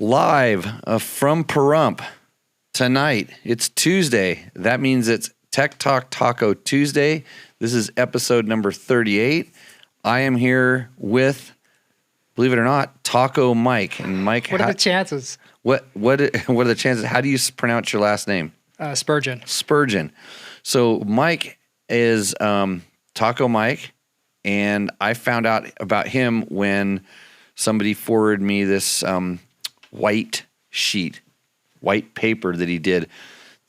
Live from Pahrump tonight. It's Tuesday. That means it's Tech Talk Taco Tuesday. This is episode number 38. I am here with, believe it or not, Taco Mike. And Mike, what are the chances? What are the chances? How do you pronounce your last name? Spurgeon. Spurgeon. So Mike is Taco Mike, and I found out about him when somebody forwarded me this white paper that he did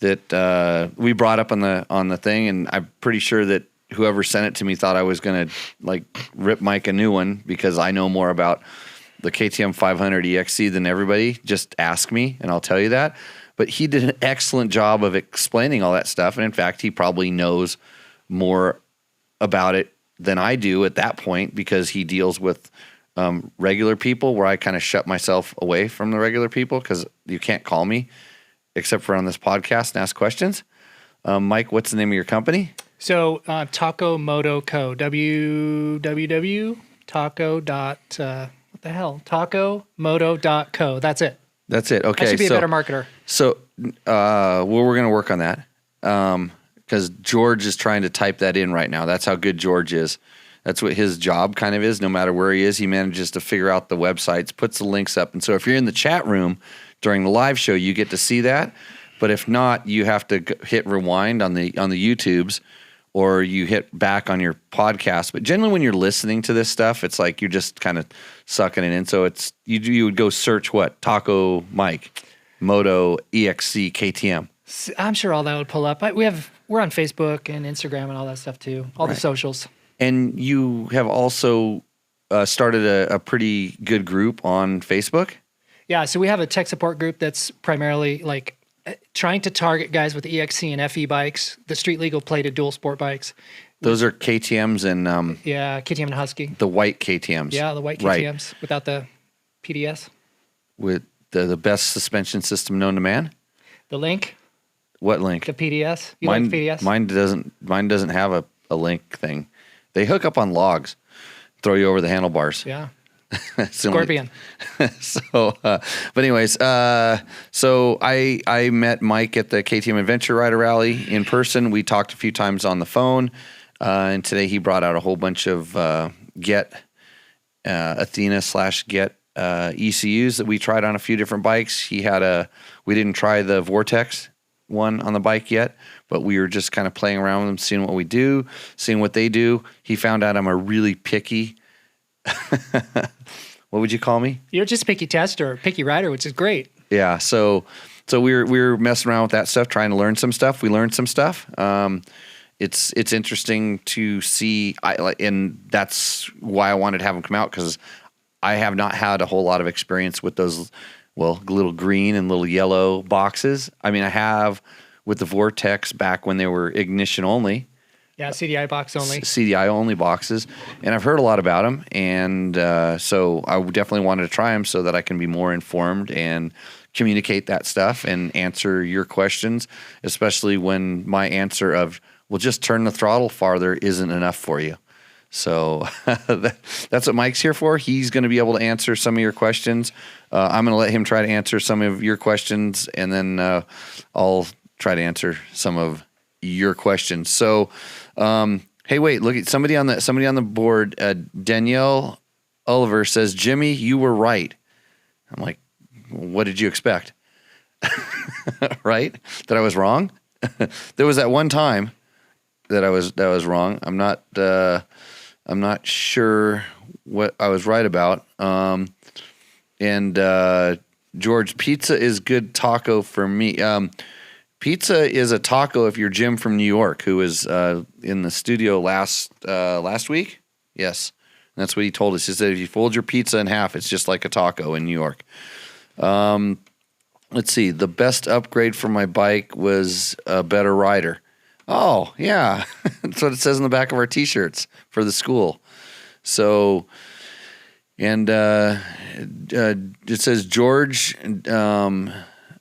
that we brought up on the thing, and I'm pretty sure that whoever sent it to me thought I was gonna like rip Mike a new one because I know more about the KTM 500 EXC than everybody. Just ask me and I'll tell you that. But he did an excellent job of explaining all that stuff, and in fact, he probably knows more about it than I do at that point because he deals with regular people, where I kind of shut myself away from the regular people because you can't call me except for on this podcast and ask questions. Mike, what's the name of your company? So Taco Moto Co. tacomoto.co. That's it. That's it. Okay. I should be a better marketer. So we're going to work on that because George is trying to type that in right now. That's how good George is. That's what his job kind of is. No matter where he is, he manages to figure out the websites, puts the links up. And so if you're in the chat room during the live show, you get to see that. But if not, you have to hit rewind on the YouTubes, or you hit back on your podcast. But generally when you're listening to this stuff, it's like you're just kind of sucking it in. So it's you would go search what? Taco Mike, Moto, EXC, KTM. I'm sure all that would pull up. We're on Facebook and Instagram and all that stuff too. All the socials. And you have also started a pretty good group on Facebook? Yeah, so we have a tech support group that's primarily like trying to target guys with EXC and FE bikes, the street legal plated dual sport bikes. Those are KTMs and... KTM and Husky. The white KTMs. Yeah, the white KTMs without the PDS. With the best suspension system known to man? The Link. What Link? The PDS. You like the PDS? Mine doesn't have a Link thing. They hook up on logs, throw you over the handlebars. Yeah. Scorpion. But anyways, so I met Mike at the KTM Adventure Rider Rally in person. We talked a few times on the phone, and today he brought out a whole bunch of Get Athena/Get ECUs that we tried on a few different bikes. We didn't try the Vortex one on the bike yet, but we were just kind of playing around with them, seeing what we do, seeing what they do. He found out I'm a really picky, what would you call me? You're just a picky tester, picky rider, which is great. Yeah. So we were messing around with that stuff, trying to learn some stuff. We learned some stuff. It's interesting to see, and that's why I wanted to have him come out, because I have not had a whole lot of experience with those, little green and little yellow boxes. I mean, I have with the Vortex back when they were ignition only. Yeah, CDI box only. CDI only boxes. And I've heard a lot about them. And so I definitely wanted to try them so that I can be more informed and communicate that stuff and answer your questions, especially when my answer of, just turn the throttle farther isn't enough for you. So that's what Mike's here for. He's going to be able to answer some of your questions. I'm going to let him try to answer some of your questions, and then I'll try to answer some of your questions. So, hey, wait, look at somebody on the board. Danielle Oliver says, Jimmy, you were right. I'm like, what did you expect? Right? That I was wrong? There was that one time that I was wrong. I'm not sure what I was right about. And George, pizza is good taco for me. Pizza is a taco if you're Jim from New York, who was in the studio last week. Yes, and that's what he told us. He said if you fold your pizza in half, it's just like a taco in New York. Let's see. The best upgrade for my bike was a better rider. Oh, yeah. That's what it says in the back of our T-shirts for the school. So, and it says, George,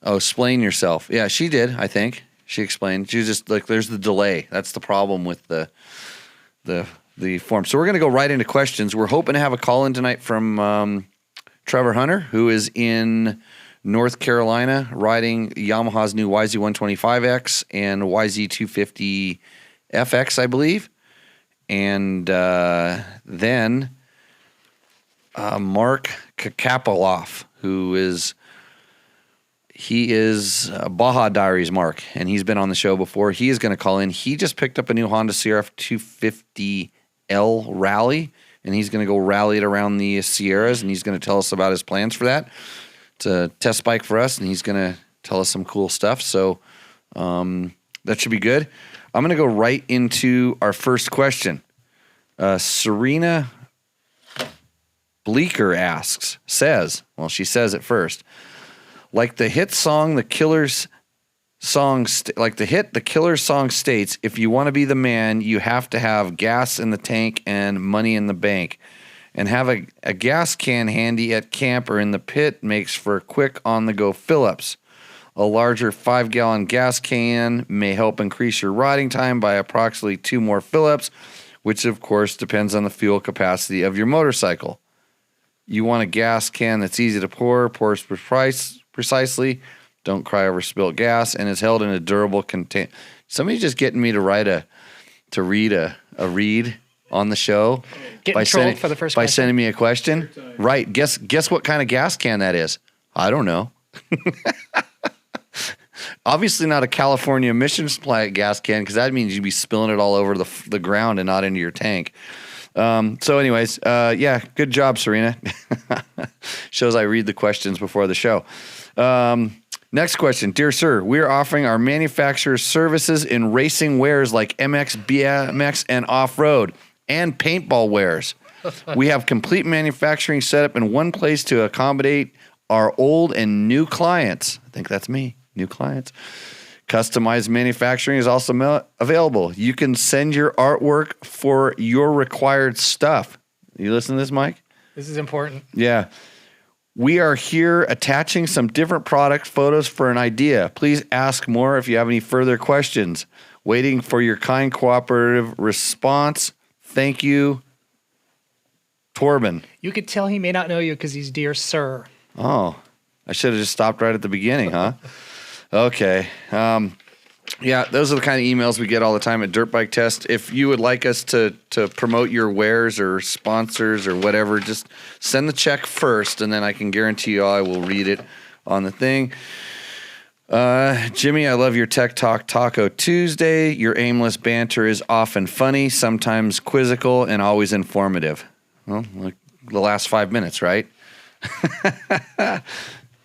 explain yourself. Yeah, she did, I think. She explained. She was just like, there's the delay. That's the problem with the form. So we're going to go right into questions. We're hoping to have a call in tonight from Trevor Hunter, who is in North Carolina, riding Yamaha's new YZ125X and YZ250FX, I believe. And then Mark Kakapoloff, who is Baja Diaries Mark, and he's been on the show before. He is going to call in. He just picked up a new Honda CRF 250L Rally, and he's going to go rally it around the Sierras, and he's going to tell us about his plans for that. It's a test bike for us, and he's going to tell us some cool stuff. So that should be good. I'm going to go right into our first question. Serena Bleeker says it first. Like the hit song, The Killers song states, if you want to be the man, you have to have gas in the tank and money in the bank. And have a gas can handy at camp or in the pit makes for quick on-the-go fill-ups. A larger 5-gallon gas can may help increase your riding time by approximately 2 more fill-ups, which of course depends on the fuel capacity of your motorcycle. You want a gas can that's easy to pours precisely, don't cry over spilt gas, and is held in a durable container. Somebody's just getting me to read a read on the show by sending me a question. Right. Guess what kind of gas can that is? I don't know. Obviously not a California emissions supply gas can, because that means you'd be spilling it all over the ground and not into your tank. So anyways, yeah, good job, Serena. Shows I read the questions before the show. Next question. Dear sir, we are offering our manufacturer's services in racing wares like MX, BMX, and off-road, and paintball wares. We have complete manufacturing set up in one place to accommodate our old and new clients. I think that's me, new clients. Customized manufacturing is also available. You can send your artwork for your required stuff. You listen to this, Mike? This is important. Yeah. We are here attaching some different product photos for an idea. Please ask more if you have any further questions. Waiting for your kind cooperative response. Thank you, Torben. You could tell he may not know you because he's dear sir. Oh, I should have just stopped right at the beginning, huh? Okay. Yeah, those are the kind of emails we get all the time at Dirt Bike Test. If you would like us to promote your wares or sponsors or whatever, just send the check first, and then I can guarantee you I will read it on the thing. Jimmy, I love your Tech Talk Taco Tuesday. Your aimless banter is often funny, sometimes quizzical, and always informative. Well, like the last 5 minutes, right?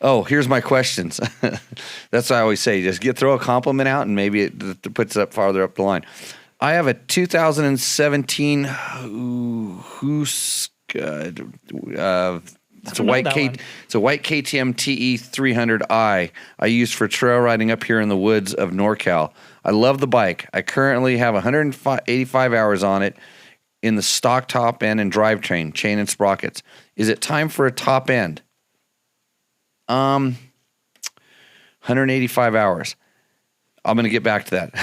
Oh, here's my questions. That's what I always say. Just throw a compliment out, and maybe it puts it up farther up the line. I have a 2017 Huska. It's a white KTM TE 300i I use for trail riding up here in the woods of NorCal. I love the bike. I currently have 185 hours on it in the stock top end and drivetrain, chain and sprockets. Is it time for a top end? 185 hours. I'm going to get back to that.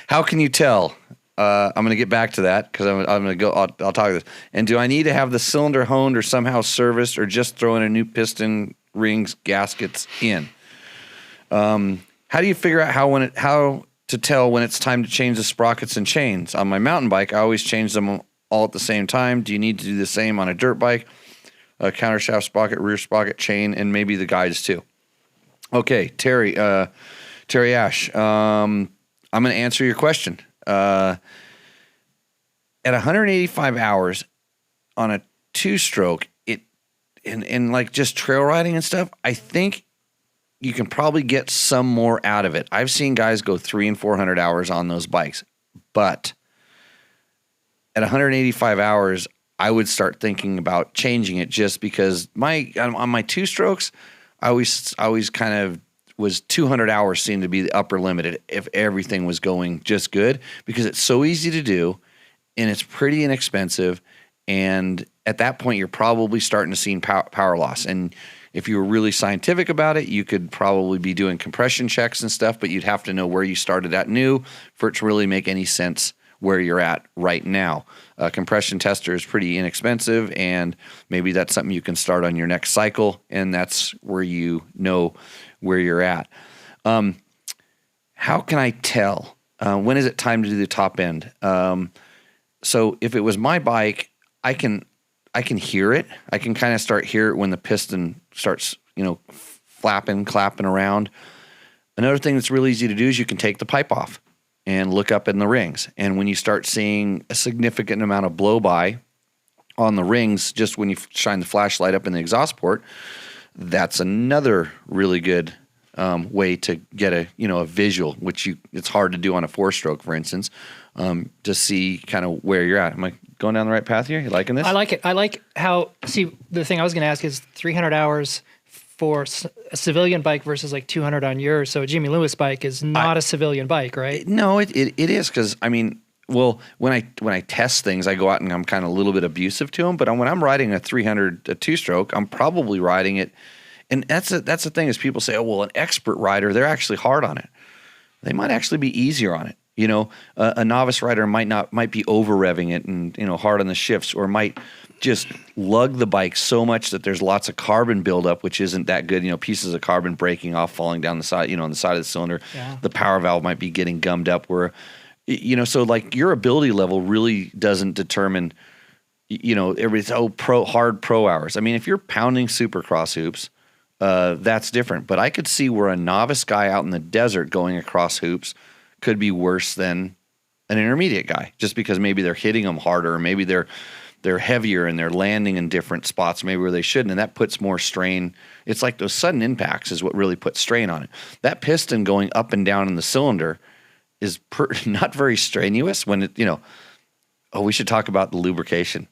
How can you tell? I'm going to get back to that because I'm going to go. I'll talk this. And do I need to have the cylinder honed or somehow serviced, or just throw in a new piston, rings, gaskets in? How do you figure out how to tell when it's time to change the sprockets and chains? On my mountain bike, I always change them all at the same time. Do you need to do the same on a dirt bike? Countershaft sprocket, rear sprocket, chain, and maybe the guides too. Okay, Terry Ash. I'm going to answer your question. At 185 hours on a 2-stroke, in like just trail riding and stuff, I think you can probably get some more out of it. I've seen guys go 300 and 400 hours on those bikes, but at 185 hours, I would start thinking about changing it, just because on my 2-strokes, I always kind of was 200 hours seemed to be the upper limit if everything was going just good, because it's so easy to do and it's pretty inexpensive. And at that point, you're probably starting to see power loss. And if you were really scientific about it, you could probably be doing compression checks and stuff, but you'd have to know where you started at new for it to really make any sense where you're at right now. A compression tester is pretty inexpensive, and maybe that's something you can start on your next cycle, and that's where you know where you're at. How can I tell? When is it time to do the top end? So if it was my bike, I can hear it. I can kind of hear it when the piston starts, flapping, clapping around. Another thing that's really easy to do is you can take the pipe off and look up in the rings. And when you start seeing a significant amount of blow by on the rings, just when you shine the flashlight up in the exhaust port, that's another really good way to get a visual, which it's hard to do on a 4-stroke, for instance, to see kind of where you're at. Am I going down the right path here? You liking this? I like it. I like how, the thing I was going to ask is 300 hours for a civilian bike versus like 200 on yours. So a Jimmy Lewis bike is not a civilian bike, right? No, it is, because well, when I test things, I go out and I'm kind of a little bit abusive to them. But when I'm riding a 300 2-stroke, I'm probably riding it. And that's the thing is people say, oh, well, an expert rider, they're actually hard on it. They might actually be easier on it. A novice rider might be over revving it and, hard on the shifts, or might just lug the bike so much that there's lots of carbon buildup, which isn't that good. Pieces of carbon breaking off, falling down the side, on the side of the cylinder. Yeah. The power valve might be getting gummed up where, so like your ability level really doesn't determine, everybody's, hard pro hours. If you're pounding supercross hoops, that's different. But I could see where a novice guy out in the desert going across hoops could be worse than an intermediate guy, just because maybe they're hitting them harder, or maybe they're heavier and they're landing in different spots, maybe where they shouldn't, and that puts more strain. It's like those sudden impacts is what really puts strain on it. That piston going up and down in the cylinder is not very strenuous when it, we should talk about the lubrication.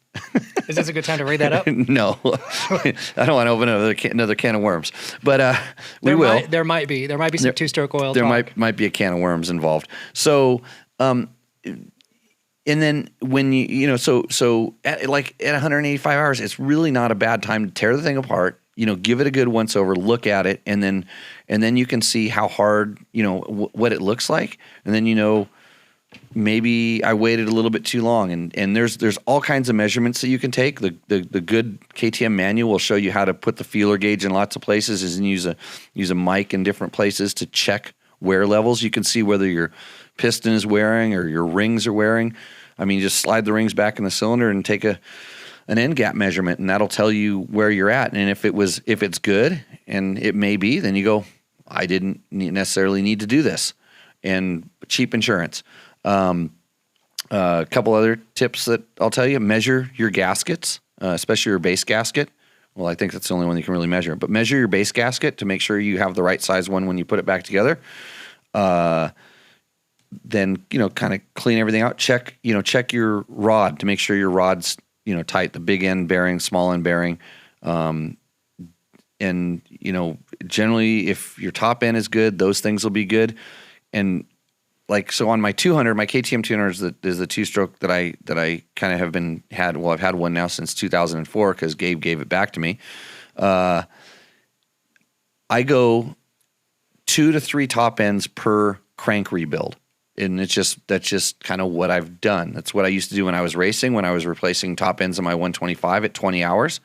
Is this a good time to read that up? No, I don't want to open another can of worms, but we will. There might be some 2-stroke oil. There might be a can of worms involved. So, and then when so at 185 hours, it's really not a bad time to tear the thing apart. Give it a good once over, look at it, and then you can see how hard, what it looks like, and then maybe I waited a little bit too long, and there's all kinds of measurements that you can take. The good KTM manual will show you how to put the feeler gauge in lots of places, and use a mic in different places to check wear levels. You can see whether your piston is wearing or your rings are wearing. Just slide the rings back in the cylinder and take an end gap measurement, and that'll tell you where you're at. And if it's good, and it may be, then you go, I didn't necessarily need to do this, and cheap insurance. A couple other tips that I'll tell you: measure your gaskets, especially your base gasket. Well, I think that's the only one you can really measure. But measure your base gasket to make sure you have the right size one when you put it back together. Then kind of clean everything out. Check your rod to make sure your rod's tight. The big end bearing, small end bearing, and generally if your top end is good, those things will be good. And so on my 200, my KTM 200 is the 2-stroke that I kind of had. Well, I've had one now since 2004 because Gabe gave it back to me. I go 2 to 3 top ends per crank rebuild. And that's just kind of what I've done. That's what I used to do when I was racing, when I was replacing top ends on my 125 at 20 hours,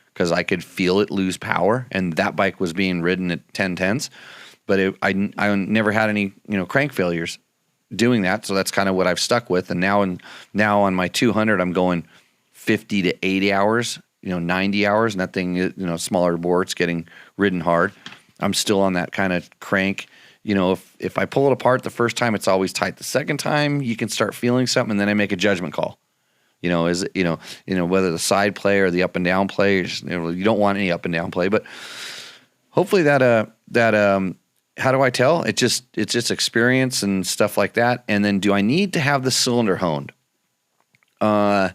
because I could feel it lose power, and that bike was being ridden at 10/10s. But I never had any crank failures doing that, so that's kind of what I've stuck with. And now on my 200, I'm going 50 to 80 hours, 90 hours, and that thing, smaller bore, it's getting ridden hard. I'm still on that kind of crank. If I pull it apart the first time, it's always tight. The second time, you can start feeling something, and then I make a judgment call. Is it, whether the side play or the up and down play, you don't want any up and down play, but hopefully that how do I tell? It's just experience and stuff like that. And then, do I need to have the cylinder honed? I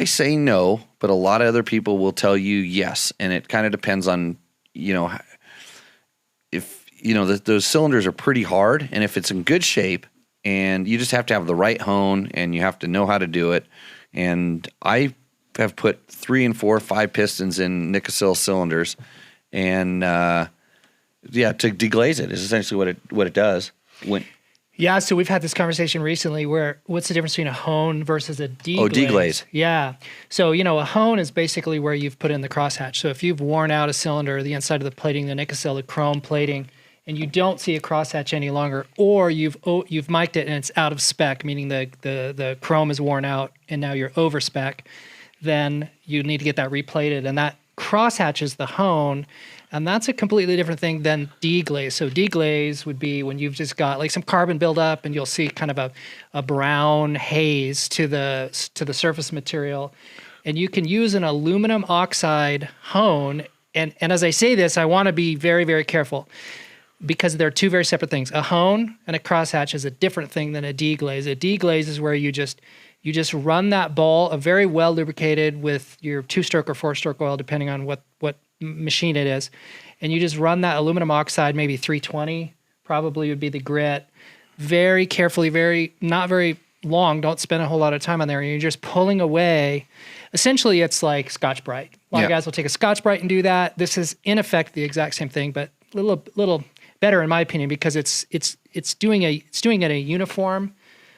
say no, but a lot of other people will tell you yes, and it kind of depends on if those cylinders are pretty hard, and if it's in good shape, and you just have to have the right hone, and you have to know how to do it. And I have put 3 and 4, 5 pistons in Nikasil cylinders, and to deglaze it is essentially what it does. Yeah, so we've had this conversation recently where what's the difference between a hone versus a deglaze? Oh, deglaze. Yeah. So, a hone is basically where you've put in the crosshatch. So if you've worn out a cylinder, the inside of the plating, the nickel, the chrome plating, and you don't see a crosshatch any longer, or you've mic'd it and it's out of spec, meaning the chrome is worn out and now you're over spec, then you need to get that replated. And that crosshatch is the hone. And that's a completely different thing than deglaze. So deglaze would be when you've just got like some carbon buildup and you'll see kind of a brown haze to the surface material. And you can use an aluminum oxide hone. And as I say this, I want to be very, very careful because they're two very separate things. A hone and a crosshatch is a different thing than a deglaze. A deglaze is where you just run that ball, a very well lubricated with your 2-stroke or 4-stroke oil, depending on what machine it is, and you just run that aluminum oxide, maybe 320 probably would be the grit, very carefully, not very long, don't spend a whole lot of time on there, and you're just pulling away. Essentially, it's like Scotch-Brite. A lot of guys will take a Scotch-Brite and do that. This is in effect the exact same thing, but a little better in my opinion because it's doing it in a uniform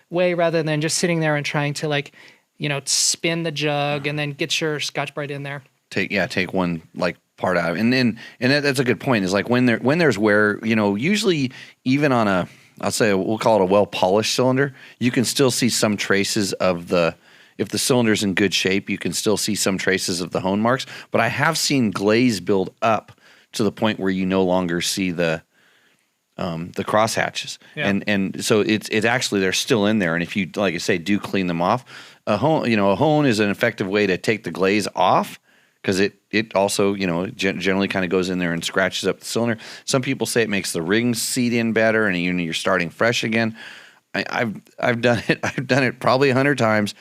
way rather than just sitting there and trying to spin the jug and then get your Scotch-Brite in there. Take one part out, and that's a good point. Is like when there's wear, usually even on I'll say we'll call it a well polished cylinder, you can still see some traces of if the cylinder's in good shape, you can still see some traces of the hone marks. But I have seen glaze build up to the point where you no longer see the crosshatches, and so it's actually they're still in there. And if you, like I say, do clean them off, a hone is an effective way to take the glaze off. Because it also, generally kind of goes in there and scratches up the cylinder. Some people say it makes the rings seat in better, and you're starting fresh again. I've done it. I've done it probably 100 times.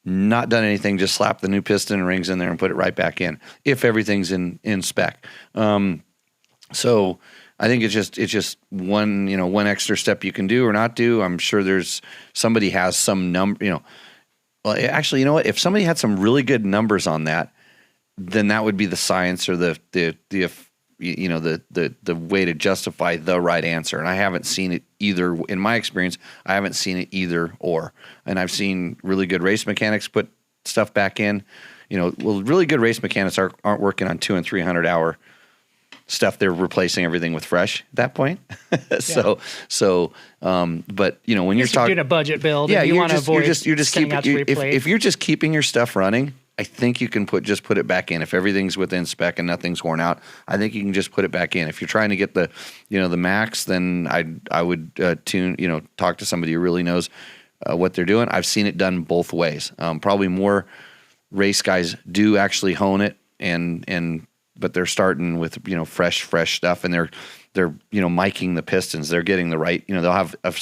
Not done anything. Just slap the new piston and rings in there and put it right back in if everything's in spec. So I think it's just one extra step you can do or not do. I'm sure somebody has some number. Well, actually, you know what? If somebody had some really good numbers on that, then that would be the science or the way to justify the right answer. And I haven't seen it either. In my experience, I haven't seen it either or. And I've seen really good race mechanics put stuff back in. Really good race mechanics aren't working on 200 and 300 hour stuff. They're replacing everything with fresh at that point. But when you're talking doing a budget build, you want to avoid if you're just keeping your stuff running, I think you can put it back in. If everything's within spec and nothing's worn out, I think you can just put it back in. If you're trying to get the max, then I would talk to somebody who really knows what they're doing. I've seen it done both ways. Probably more race guys do actually hone it, but they're starting with fresh stuff, and they're miking the pistons. They're getting the right. They'll have a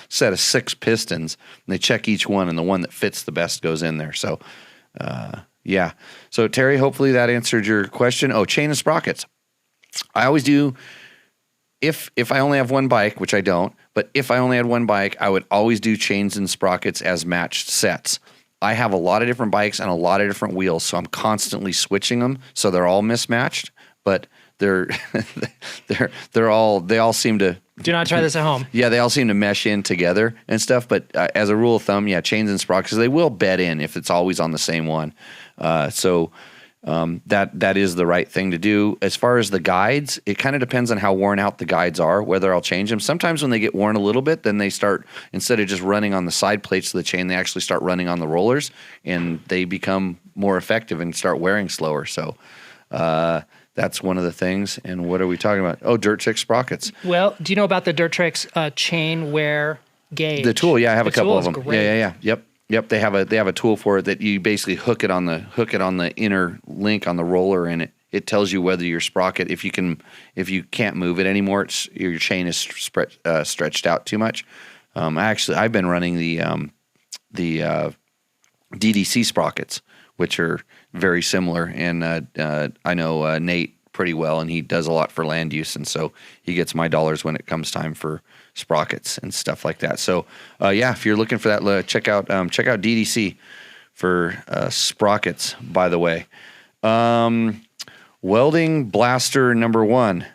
set of 6 pistons, and they check each one, and the one that fits the best goes in there. So. Yeah. So Terry, hopefully that answered your question. Oh, chain and sprockets. I always do. If I only have one bike, which I don't, but if I only had one bike, I would always do chains and sprockets as matched sets. I have a lot of different bikes and a lot of different wheels, so I'm constantly switching them, so they're all mismatched, but they all seem to. Do not try this at home. Yeah, they all seem to mesh in together and stuff. But as a rule of thumb, chains and sprockets, they will bed in if it's always on the same one. So that is the right thing to do. As far as the guides, it kind of depends on how worn out the guides are, whether I'll change them. Sometimes when they get worn a little bit, then they start, instead of just running on the side plates of the chain, they actually start running on the rollers, and they become more effective and start wearing slower. So that's one of the things. And what are we talking about? Oh, Dirt Trick sprockets. Well, do you know about the Dirt Tricks chain wear gauge? The tool, yeah, I have a couple of them. Great. Yeah. Yep. They have a tool for it that you basically hook it on the inner link on the roller, and it tells you whether your sprocket, if you can't move it anymore, your chain is stretched out too much. I've been running the DDC sprockets, which are very similar, and I know Nate pretty well, and he does a lot for land use, and so he gets my dollars when it comes time for sprockets and stuff like that. So if you're looking for that, check out DDC for sprockets. By the way, Welding Blaster number 1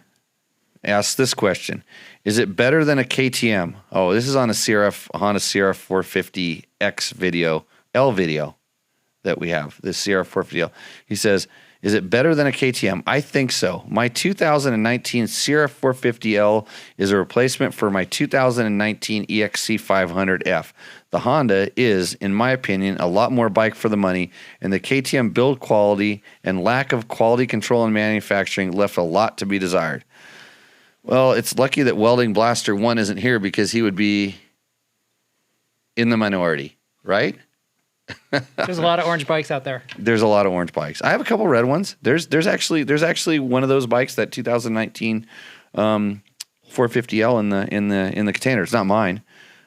asks this question: Is it better than a KTM? Oh, this is on a Honda CRF 450X video, L video that we have, this CRF 450L. He says, is it better than a KTM? I think so. My 2019 CRF 450L is a replacement for my 2019 EXC 500F. The Honda is, in my opinion, a lot more bike for the money, and the KTM build quality and lack of quality control and manufacturing left a lot to be desired. Well, it's lucky that Welding Blaster 1 isn't here because he would be in the minority, right? There's a lot of orange bikes out there. There's a lot of orange bikes. I have a couple red ones. There's actually one of those bikes, that 2019 450L in the container. It's not mine,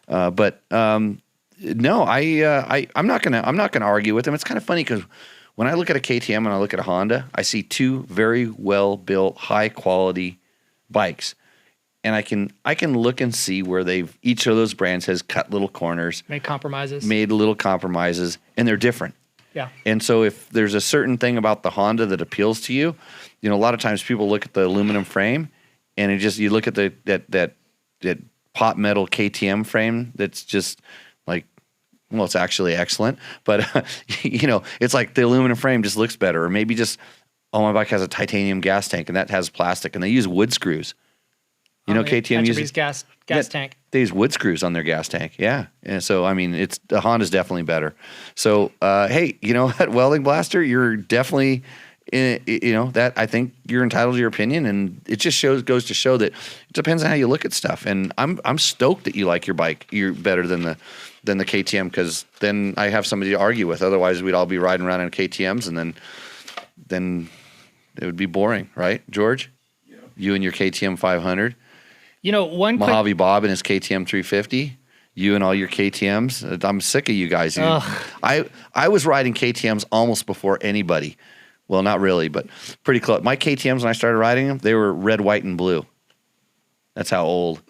but no, I'm not gonna argue with them. It's kind of funny because when I look at a KTM and I look at a Honda, I see two very well built, high quality bikes. And I can look and see where each of those brands has cut little corners, made little compromises, and they're different. Yeah. And so if there's a certain thing about the Honda that appeals to you, a lot of times people look at the aluminum frame, and you look at that pot metal KTM frame that's just like, well, it's actually excellent, but it's like the aluminum frame just looks better, or maybe just, oh, my bike has a titanium gas tank and that has plastic, and they use wood screws. KTM uses gas tank. They use wood screws on their gas tank. Yeah. And so, I mean, the Honda's definitely better. So, hey, you know what, Welding Blaster, you're definitely, that I think you're entitled to your opinion, and it just goes to show that it depends on how you look at stuff. And I'm stoked that you like your bike. You're better than the KTM, because then I have somebody to argue with. Otherwise, we'd all be riding around in KTMs, and then it would be boring, right, George? Yeah. You and your KTM 500. Mojave Bob and his KTM 350. You and all your KTMs. I'm sick of you guys. I was riding KTMs almost before anybody. Well, not really, but pretty close. My KTMs, when I started riding them, they were red, white, and blue. That's how old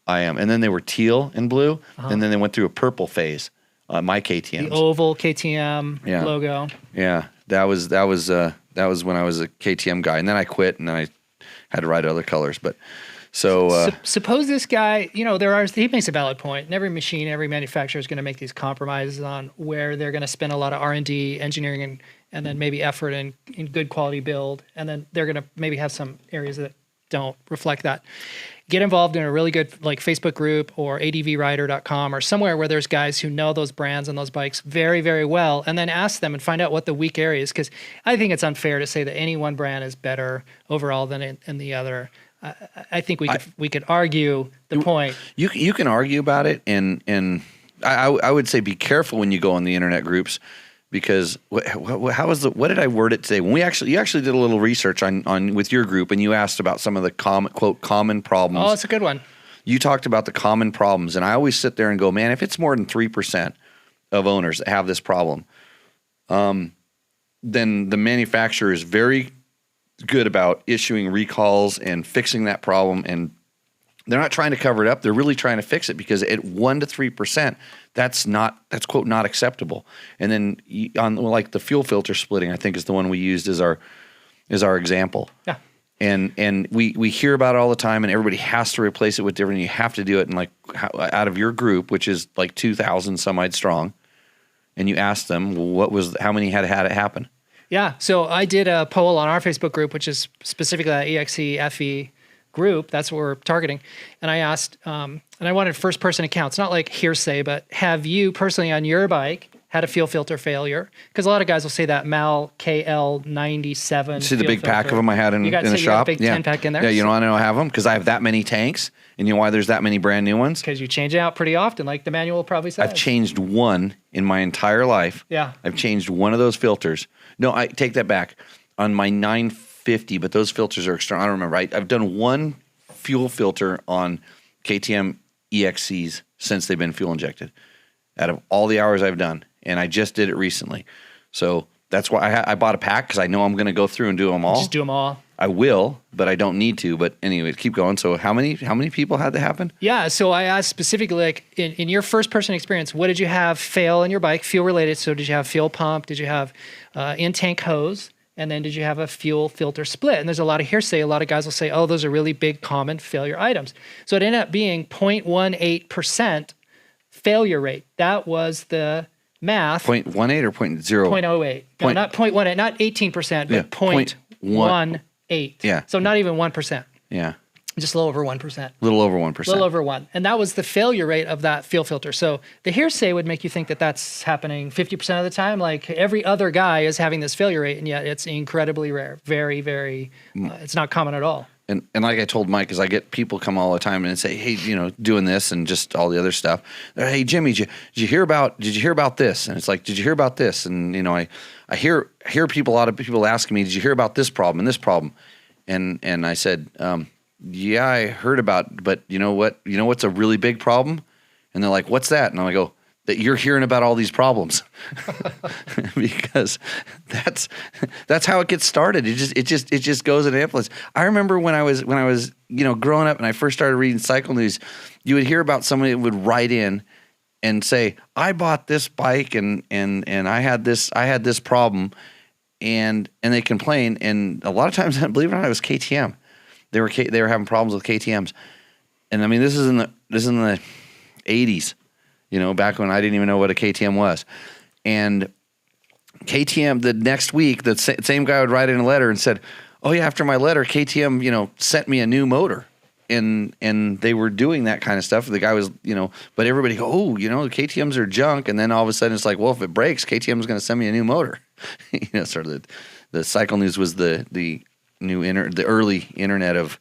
I am. And then they were teal and blue, and then they went through a purple phase. My KTMs. The oval KTM logo. Yeah, that was when I was a KTM guy, and then I quit, and then I had to ride other colors, but. So suppose this guy, he makes a valid point. And every machine, every manufacturer is going to make these compromises on where they're going to spend a lot of R&D, engineering, and then maybe effort in good quality build. And then they're going to maybe have some areas that don't reflect that. Get involved in a really good like Facebook group or advrider.com or somewhere where there's guys who know those brands and those bikes very, very well, and then ask them and find out what the weak area is. Because I think it's unfair to say that any one brand is better overall than in the other. I think we could argue the point. You can argue about it, and I would say be careful when you go on the internet groups, because what did I word it today? When you actually did a little research on with your group, and you asked about some of the common problems. Oh, it's a good one. You talked about the common problems, and I always sit there and go, man, if it's more than 3% of owners that have this problem, then the manufacturer is very good about issuing recalls and fixing that problem, and they're not trying to cover it up. They're really trying to fix it, because at 1 to 3%, that's quote not acceptable. And then on like the fuel filter splitting, I think is the one we used as our example. Yeah. And we hear about it all the time, and everybody has to replace it with different. You have to do it, and like out of your group, which is like 2,000 some odd strong, and you ask them how many had it happen. Yeah, so I did a poll on our Facebook group, which is specifically that EXE FE group. That's what we're targeting. And I asked, and I wanted first-person accounts, not like hearsay, but have you personally on your bike had a fuel filter failure? Because a lot of guys will say that MAL KL97. See the big pack of them I had in the shop? You got a big 10-pack in there? Yeah, you know why I don't have them? Because I have that many tanks. And you know why there's that many brand new ones? Because you change it out pretty often, like the manual probably says. I've changed one in my entire life. Yeah. I've changed one of those filters. No, I take that back. On my 950, but those filters are external. I don't remember. I've done one fuel filter on KTM EXCs since they've been fuel injected, out of all the hours I've done. And I just did it recently. So that's why I bought a pack, because I know I'm going to go through and do them all. Just do them all. I will, but I don't need to. But anyway, keep going. So how many people had that happen? Yeah, so I asked specifically, like in your first-person experience, what did you have fail in your bike, fuel related? So did you have fuel pump? Did you have in-tank hose? And then did you have a fuel filter split? And there's a lot of hearsay. A lot of guys will say, oh, those are really big common failure items. So it ended up being 0.18% failure rate. That was the math. 0.18 or 0.08? 0.08. No, not 0.18, not 18%, but Yeah, 0.18. Yeah. So not even 1%. Yeah. Just a little over 1%. A little over 1%. A little over 1. And that was the failure rate of that fuel filter. So the hearsay would make you think that that's happening 50% of the time. Like every other guy is having this failure rate, and yet it's incredibly rare. Very, very, it's not common at all. And like I told Mike, because I get people come all the time and say, hey, doing this and just all the other stuff. Hey, Jimmy, did you hear about this? And it's like, did you hear about this? And I hear people, a lot of people asking me, did you hear about this problem and this problem? And I said, yeah, I heard about, but you know what? You know what's a really big problem? And they're like, what's that? And I go, that you're hearing about all these problems, because that's how it gets started. It just goes in amplifies. I remember when I was growing up and I first started reading cycle news, you would hear about somebody that would write in and say, I bought this bike and I had this problem, and they complain, and a lot of times, believe it or not, it was KTM. They were having problems with KTMs, and I mean this is in the 80s, back when I didn't even know what a KTM was, and KTM the next week the same guy would write in a letter and said, oh yeah, after my letter KTM sent me a new motor, and they were doing that kind of stuff. The guy was but everybody go, oh KTMs are junk, and then all of a sudden it's like, well, if it breaks, KTM's going to send me a new motor. Sort of the cycle news was the the early internet of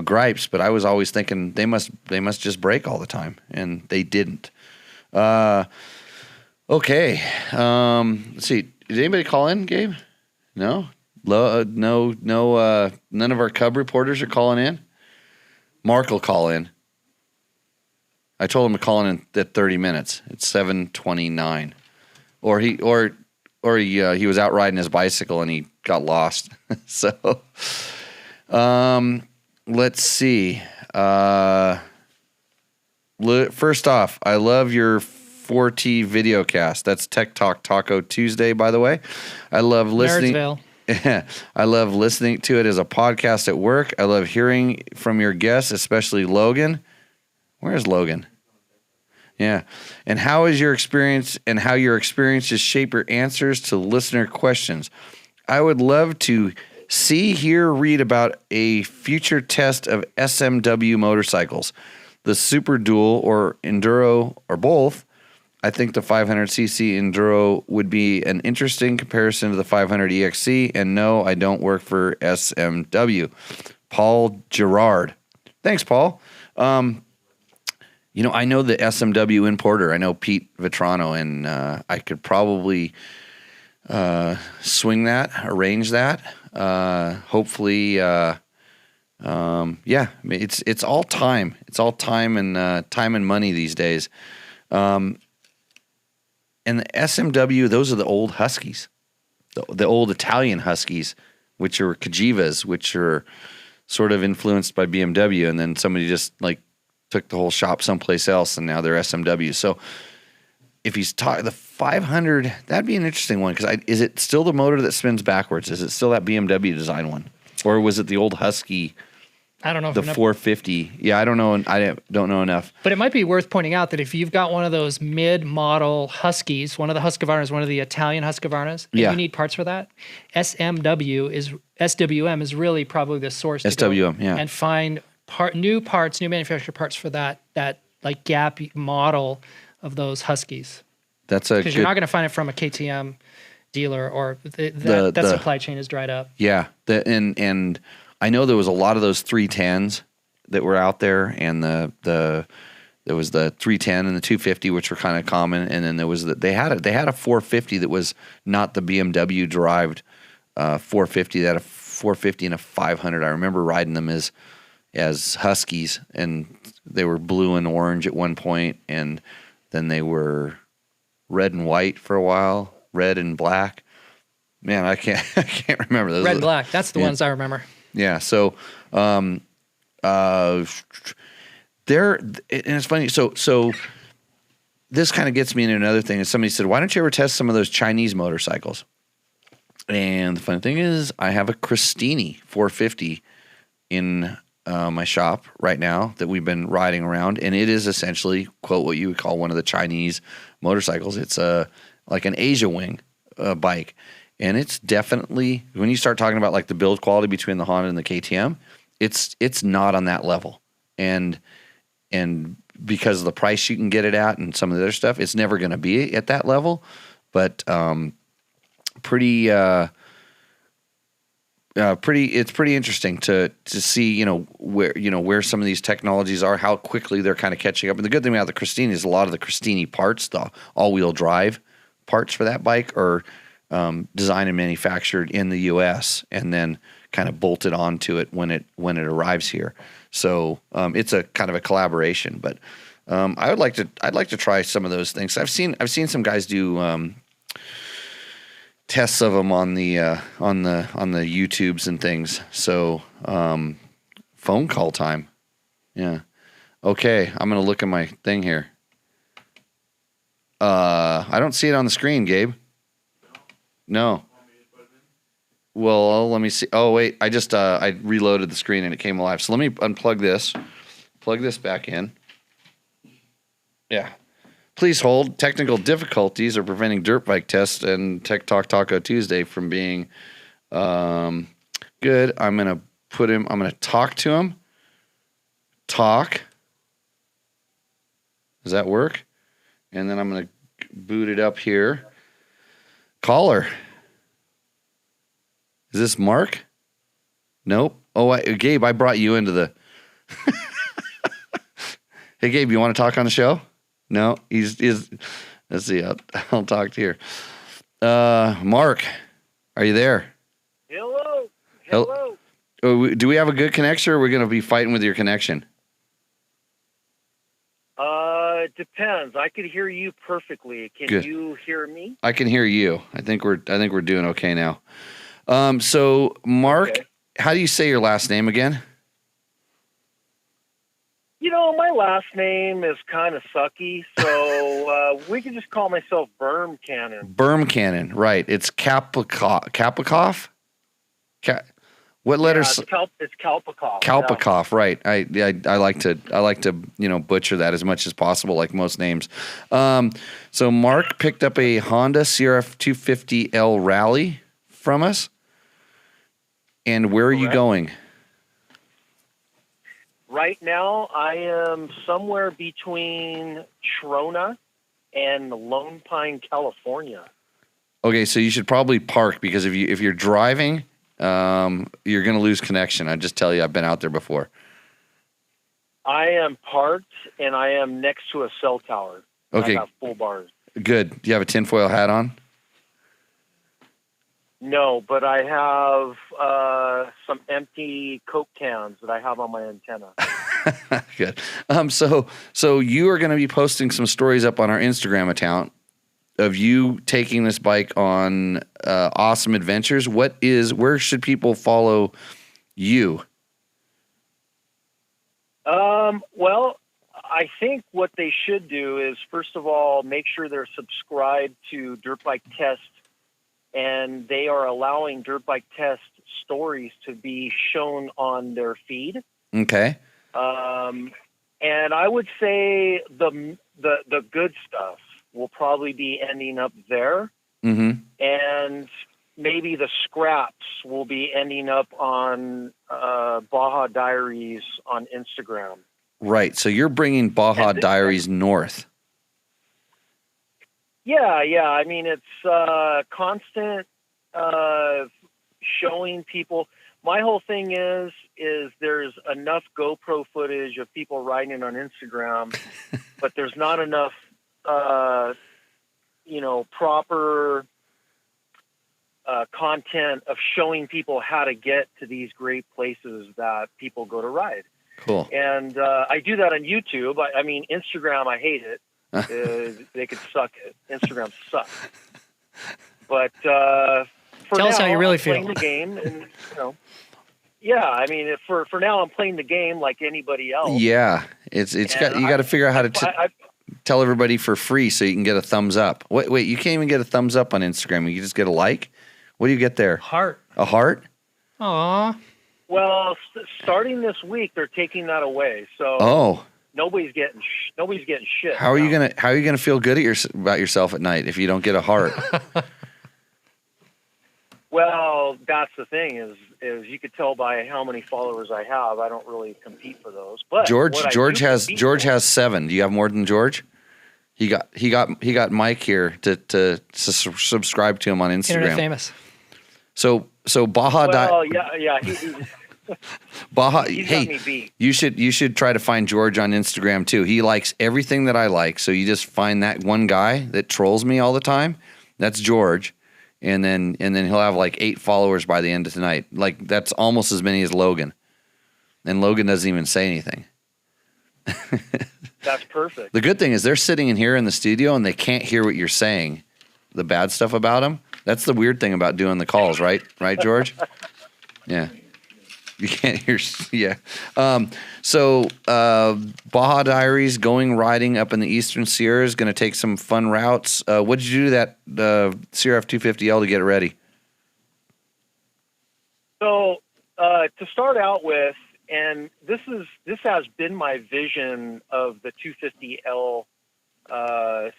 gripes, but I was always thinking they must just break all the time, and they didn't. Okay, let's see. Did anybody call in, Gabe? No, no. None of our Cub reporters are calling in. Mark will call in. I told him to call in at 30 minutes. It's 7:29, or he was out riding his bicycle and he got lost. So, let's see. First off, I love your 4T video cast. That's Tech Talk Taco Tuesday, by the way. I love listening. Marysville. I love listening to it as a podcast at work. I love hearing from your guests, especially Logan. Where's Logan? Yeah. And how is your experience, and how your experiences shape your answers to listener questions? I would love to see, hear, read about a future test of SMW motorcycles, the Super Dual or Enduro or both. I think the 500cc Enduro would be an interesting comparison to the 500 EXC. And no, I don't work for SMW. Paul Gerard. Thanks, Paul. I know the SMW importer. I know Pete Vetrano, and I could probably swing that, arrange that. Hopefully, yeah. I mean, it's all time. It's all time and money these days. And the SMW, those are the old Huskies, the old Italian Huskies, which are Kajivas, which are sort of influenced by BMW, and then somebody just took the whole shop someplace else, and now they're SMW. So if he's talking the 500, that'd be an interesting one, because is it still the motor that spins backwards? Is it still that BMW design one, or was it the old Husky? I don't know. The 450. Yeah, I don't know. I don't know enough. But it might be worth pointing out that if you've got one of those mid-model Huskies, one of the Husqvarnas, one of the Italian Husqvarnas, and you need parts for that, SWM is really probably the source. SWM, to go and find new manufacturer parts for that Gap model of those Huskies. That's because you're not going to find it from a KTM dealer, or that supply chain is dried up. Yeah, and I know there was a lot of those 310s that were out there, and there was the 310 and the 250, which were kind of common, and then there was they had a 450 that was not the BMW derived 450. They had a 450 and a 500. I remember riding them as Huskies, and they were blue and orange at one point, and then they were red and white for a while, red and black. Man, I can't remember those. Red and black. That's the ones I remember. Yeah. So, and it's funny. So this kind of gets me into another thing. And somebody said, why don't you ever test some of those Chinese motorcycles? And the funny thing is, I have a Christini 450 in my shop right now that we've been riding around, and it is essentially, quote, what you would call one of the Chinese motorcycles. It's like an Asia Wing bike, and it's definitely, when you start talking about like the build quality between the Honda and the KTM, it's not on that level, and because of the price you can get it at and some of the other stuff, it's never going to be at that level, but it's pretty interesting to see, where some of these technologies are, how quickly they're kind of catching up. And the good thing about the Christini is a lot of the Christini parts, the all-wheel drive parts for that bike, are designed and manufactured in the U.S. and then kind of bolted onto it when it arrives here. So it's a kind of a collaboration. But I'd like to try some of those things. I've seen some guys do tests of them on the YouTubes and things. So phone call time. Yeah. Okay, I'm gonna look at my thing here. I don't see it on the screen, Gabe. No. Well, let me see. Oh wait, I reloaded the screen and it came alive. So let me unplug this. Plug this back in. Yeah. Please hold. Technical difficulties are preventing Dirt Bike Test and Tech Talk Taco Tuesday from being good. I'm gonna talk to him. Talk. Does that work? And then I'm gonna boot it up here. Caller. Is this Mark? Nope. Oh, Gabe, I brought you into the. Hey, Gabe, you want to talk on the show? No, he's. Let's see. I'll talk to you. Mark, are you there? Hello. Do we have a good connection, or are we going to be fighting with your connection? It depends. I could hear you perfectly. Can you hear me? I can hear you. I think we're doing okay now. So Mark, okay. How do you say your last name again? My last name is kind of sucky, so we can just call myself Berm Cannon. Berm Cannon, right? It's Kaplikov. What letters? Yeah, it's Kalpikov. Kalpikov, yeah. Right? I like to butcher that as much as possible, like most names. So Mark picked up a Honda CRF 250L Rally from us. And where are you going? Right now, I am somewhere between Trona and Lone Pine, California. Okay, so you should probably park, because if you're driving, you're going to lose connection. I just tell you, I've been out there before. I am parked, and I am next to a cell tower. Okay. I have full bars. Good. Do you have a tinfoil hat on? No, but I have some empty Coke cans that I have on my antenna. Good. So you are going to be posting some stories up on our Instagram account of you taking this bike on awesome adventures. Where should people follow you? Well, I think what they should do is, first of all, make sure they're subscribed to Dirt Bike Test, and they are allowing Dirt Bike Test stories to be shown on their feed. Okay. And I would say the good stuff will probably be ending up there. Mm-hmm. And maybe the scraps will be ending up on Baja Diaries on Instagram. Right. So you're bringing Baja Diaries north. Yeah. I mean, it's constant showing people. My whole thing is there's enough GoPro footage of people riding on Instagram, but there's not enough, proper content of showing people how to get to these great places that people go to ride. Cool. And I do that on YouTube. I mean, Instagram, I hate it. They could suck it. Instagram sucks. But for Tell now, us how you really I'm feel. playing the game, and yeah. I mean, for now, I'm playing the game like anybody else. Yeah, you got to figure out how to tell everybody for free so you can get a thumbs up. Wait, you can't even get a thumbs up on Instagram. You just get a like. What do you get there? Heart. A heart? Aw. Well, starting this week, they're taking that away. So Oh. nobody's getting shit. How are you gonna feel good about yourself at night if you don't get a heart? Well, that's the thing is you could tell by how many followers I have. I don't really compete for those. But George has 7. Do you have more than George? He got Mike here to subscribe to him on Instagram. Internet famous. So Baja. Well, yeah. Baja. He's Hey, got me beat. you should try to find George on Instagram too. He likes everything that I like. So you just find that one guy that trolls me all the time. That's George, and then he'll have like 8 followers by the end of tonight. Like that's almost as many as Logan, and Logan doesn't even say anything. That's perfect. The good thing is they're sitting in here in the studio and they can't hear what you're saying, the bad stuff about them. That's the weird thing about doing the calls, right? Right, George? Yeah. You can't hear. Yeah. So Baja Diaries going riding up in the Eastern Sierras, going to take some fun routes. What did you do to that CRF 250L to get it ready? So to start out with, and this has been my vision of the 250L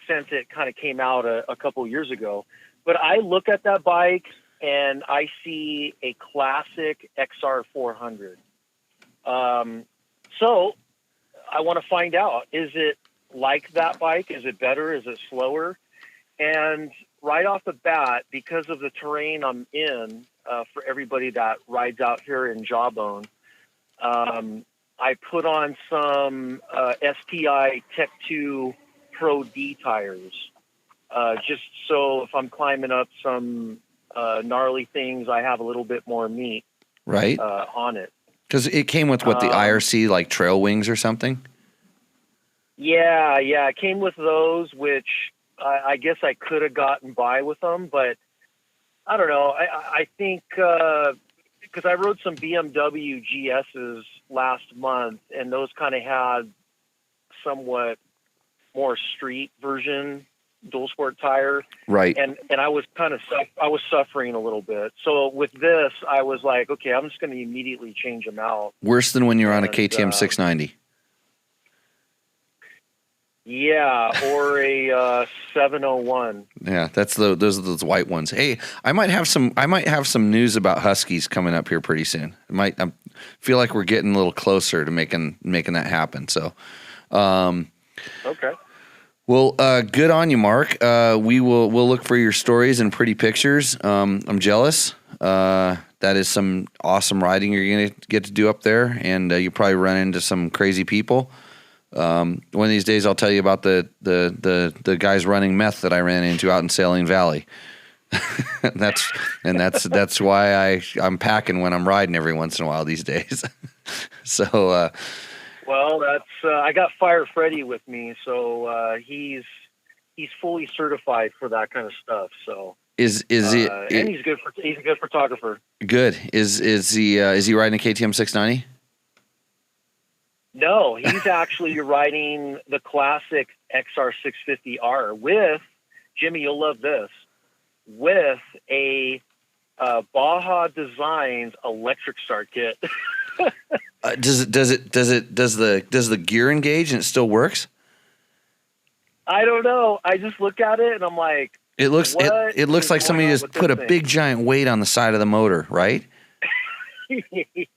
since it kind of came out a couple years ago. But I look at that bike and I see a classic XR 400. So I want to find out, is it like that bike? Is it better? Is it slower? And right off the bat, because of the terrain I'm in, for everybody that rides out here in Jawbone, I put on some STI Tech 2 Pro D tires, just so if I'm climbing up some gnarly things, I have a little bit more meat right on it. Because it came with what, the IRC like trail wings or something? Yeah, it came with those, which I guess I could have gotten by with them, but I don't know. I think because I rode some BMW GSs last month, and those kind of had somewhat more street version dual sport tire, right? And I was I was suffering a little bit. So with this, I was like, okay, I'm just going to immediately change them out. Worse than when you're on a KTM 690. Yeah, or a 701. Yeah, those are those white ones. Hey, I might have some news about Huskies coming up here pretty soon. I feel like we're getting a little closer to making that happen. So, okay. Well, good on you, Mark. We'll look for your stories and pretty pictures. I'm jealous. That is some awesome riding you're gonna get to do up there, and you probably run into some crazy people. One of these days, I'll tell you about the guys running meth that I ran into out in Saline Valley. that's why I'm packing when I'm riding every once in a while these days. So, well, that's I got Fire Freddy with me, so he's fully certified for that kind of stuff. So and he's a good photographer. Good. Is he riding a KTM 690? No, he's actually riding the classic XR 650R with, Jimmy, you'll love this, with a Baja Designs electric start kit. Does the gear engage and it still works? I don't know. I just look at it and I'm like, it looks like somebody just put a big giant weight on the side of the motor, right?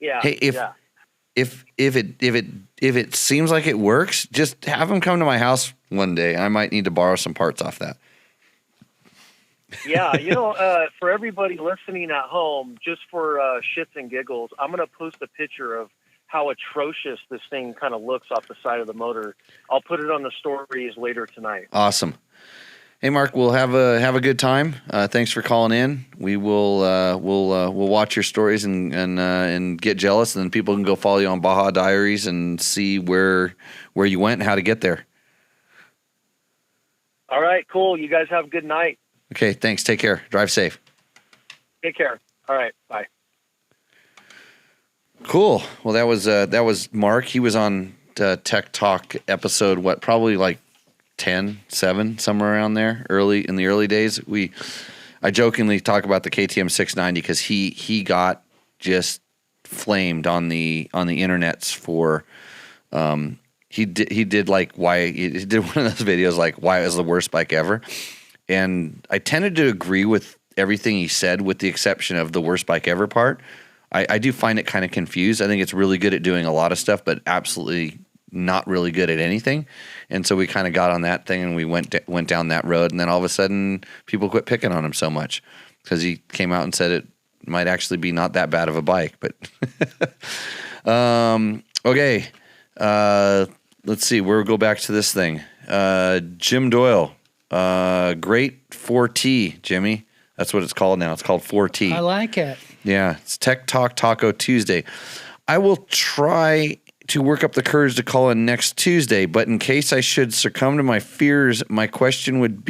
Yeah. Hey, if it seems like it works, just have them come to my house one day. I might need to borrow some parts off that. Yeah, for everybody listening at home, just for shits and giggles, I'm going to post a picture of how atrocious this thing kind of looks off the side of the motor. I'll put it on the stories later tonight. Awesome. Hey, Mark, we'll have a good time. Thanks for calling in. We will we'll watch your stories and get jealous, and then people can go follow you on Baja Diaries and see where you went and how to get there. All right, cool. You guys have a good night. Okay, thanks. Take care. Drive safe. Take care. All right, bye. Cool. Well, that was Mark. He was on Tech Talk episode, probably like 10, 7, somewhere around there, in the early days. I jokingly talk about the KTM 690 because he got just flamed on the internets for he did one of those videos like why it was the worst bike ever, and I tended to agree with everything he said with the exception of the worst bike ever part. I do find it kind of confused. I think it's really good at doing a lot of stuff, but absolutely not really good at anything. And so we kind of got on that thing and we went down that road. And then all of a sudden people quit picking on him so much because he came out and said it might actually be not that bad of a bike. But okay. Let's see. We'll go back to this thing. Jim Doyle. Great 4T, Jimmy. That's what it's called now. It's called 4T. I like it. Yeah, it's Tech Talk Taco Tuesday. I will try to work up the courage to call in next Tuesday, but in case I should succumb to my fears, my question would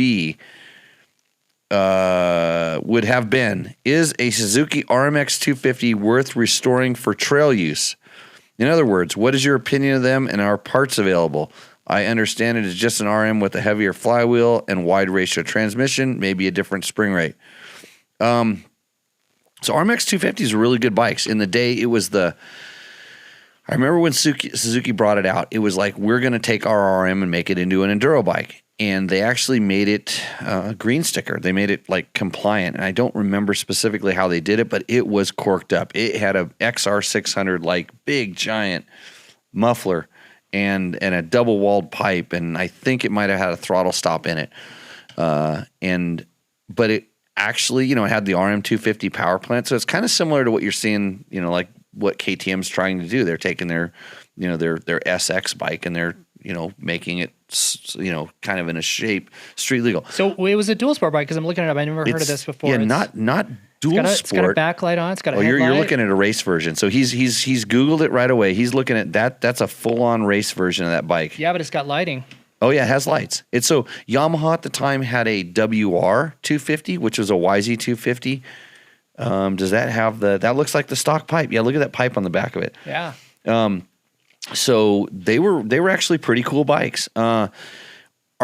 have been, is a Suzuki RMX 250 worth restoring for trail use? In other words, what is your opinion of them and are parts available? I understand it is just an RM with a heavier flywheel and wide ratio transmission, maybe a different spring rate. So RMX 250s are really good bikes. In the day, it was I remember when Suzuki brought it out, it was like, we're going to take our RM and make it into an enduro bike. And they actually made it a green sticker. They made it like compliant. And I don't remember specifically how they did it, but it was corked up. It had a XR600, like big giant muffler and a double walled pipe. And I think it might've had a throttle stop in it. But it actually, it had the RM250 power plant. So it's kind of similar to what you're seeing, like what KTM's trying to do. They're taking their SX bike and they're, making it, kind of in a shape street legal. So it was a dual sport bike because I'm looking it up. I never heard of this before. Yeah, not dual sport. It's got a backlight on. It's got a headlight. You're looking at a race version. So he's Googled it right away. He's looking at that. That's a full-on race version of that bike. Yeah, but it's got lighting. Oh yeah, it has lights. So Yamaha at the time had a WR 250, which was a YZ 250. Does that have that looks like the stock pipe? Yeah, look at that pipe on the back of it. Yeah. So they were actually pretty cool bikes. Are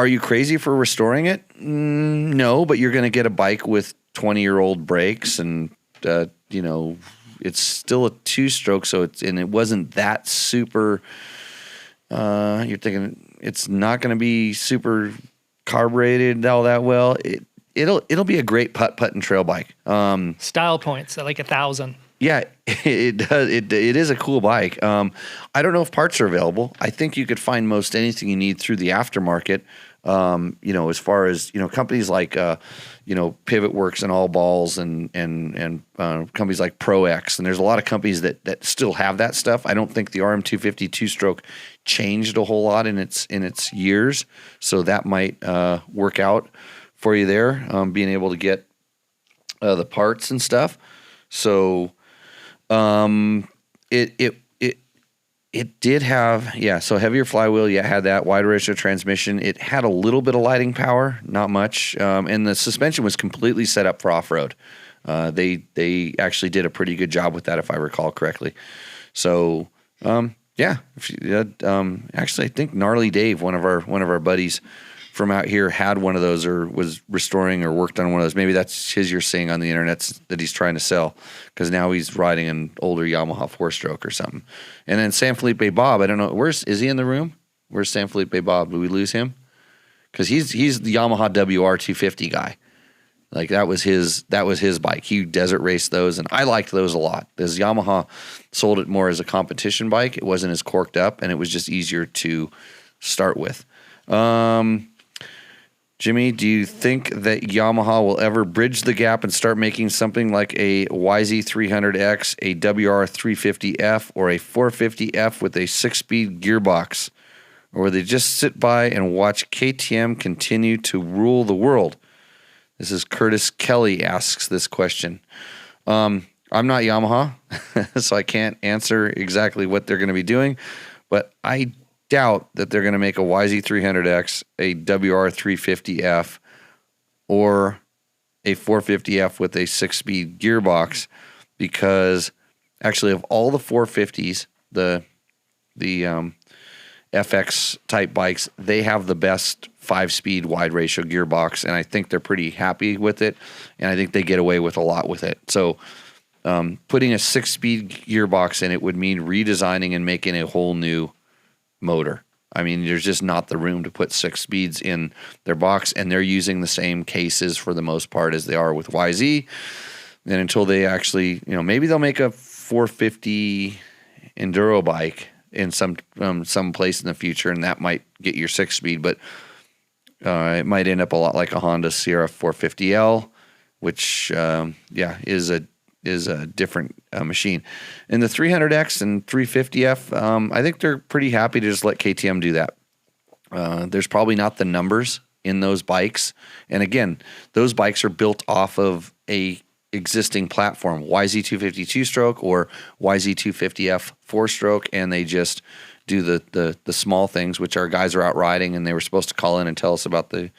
you crazy for restoring it? No, but you're going to get a bike with 20-year-old brakes, and it's still a two-stroke. So it wasn't that super. You're thinking it's not going to be super carbureted all that well. It'll be a great putt and trail bike. Style points at like 1,000. Yeah, it does. It is a cool bike. I don't know if parts are available. I think you could find most anything you need through the aftermarket. As far as companies like Pivot Works and All Balls and companies like Pro X, and there's a lot of companies that still have that stuff. I don't think the RM250 two-stroke changed a whole lot in its years, so that might work out for you there. Being able to get the parts and stuff. So it did have, so heavier flywheel. Yeah, it had that wide ratio transmission. It had a little bit of lighting power, not much. And the suspension was completely set up for off-road. They actually did a pretty good job with that, if I recall correctly. So, actually I think Gnarly Dave, one of our buddies from out here, had one of those or was restoring or worked on one of those. Maybe that's his you're seeing on the internet that he's trying to sell, because now he's riding an older Yamaha 4-stroke or something. And then San Felipe Bob, I don't know, is he in the room? Where's San Felipe Bob? Did we lose him? Because he's the Yamaha WR 250 guy. Like that was his bike. He desert raced those, and I liked those a lot. Because Yamaha sold it more as a competition bike. It wasn't as corked up, and it was just easier to start with. Jimmy, do you think that Yamaha will ever bridge the gap and start making something like a YZ300X, a WR350F, or a 450F with a 6-speed gearbox? Or will they just sit by and watch KTM continue to rule the world? This is Curtis Kelly asks this question. I'm not Yamaha, so I can't answer exactly what they're going to be doing, but I doubt that they're going to make a YZ300X, a WR350F, or a 450F with a 6-speed gearbox, because actually of all the 450s, FX type bikes, they have the best 5-speed wide ratio gearbox, and I think they're pretty happy with it, and I think they get away with a lot with it. So putting a 6-speed gearbox in it would mean redesigning and making a whole new motor. I mean, there's just not the room to put 6 speeds in their box, and they're using the same cases for the most part as they are with YZ. And until they actually, maybe they'll make a 450 enduro bike in some place in the future, and that might get your 6-speed, but it might end up a lot like a Honda Sierra 450L, which is a different machine. And the 300X and 350F, I think they're pretty happy to just let KTM do that. There's probably not the numbers in those bikes, and again, those bikes are built off of a existing platform, YZ250 2-stroke or YZ250F 4-stroke, and they just do the small things, which our guys are out riding, and they were supposed to call in and tell us about the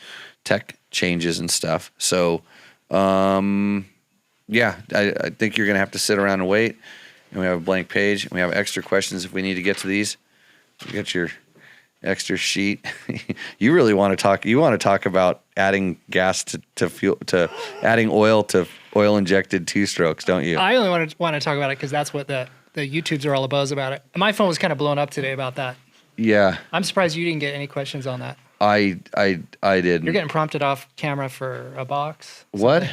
tech changes and stuff. So, I think you're going to have to sit around and wait, and we have a blank page, and we have extra questions if we need to get to these. You got your extra sheet. You really want to talk. You want to talk about adding gas to fuel, to adding oil to oil injected 2-strokes, don't you? I only want to talk about it because that's what the YouTubes are all about it. My phone was kind of blown up today about that. Yeah. I'm surprised you didn't get any questions on that. I didn't. You're getting prompted off camera for a box? What?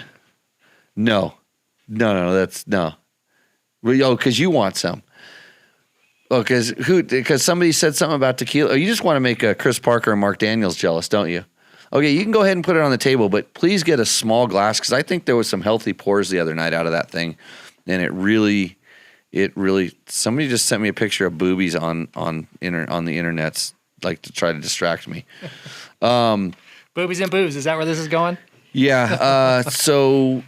No. That's no. Oh, because you want some. Oh, because somebody said something about tequila. Oh, you just want to make Chris Parker and Mark Daniels jealous, don't you? Okay, you can go ahead and put it on the table, but please get a small glass, because I think there was some healthy pours the other night out of that thing, and it really. Somebody just sent me a picture of boobies on the internets, like to try to distract me. Boobies and boobs. Is that where this is going? Yeah. So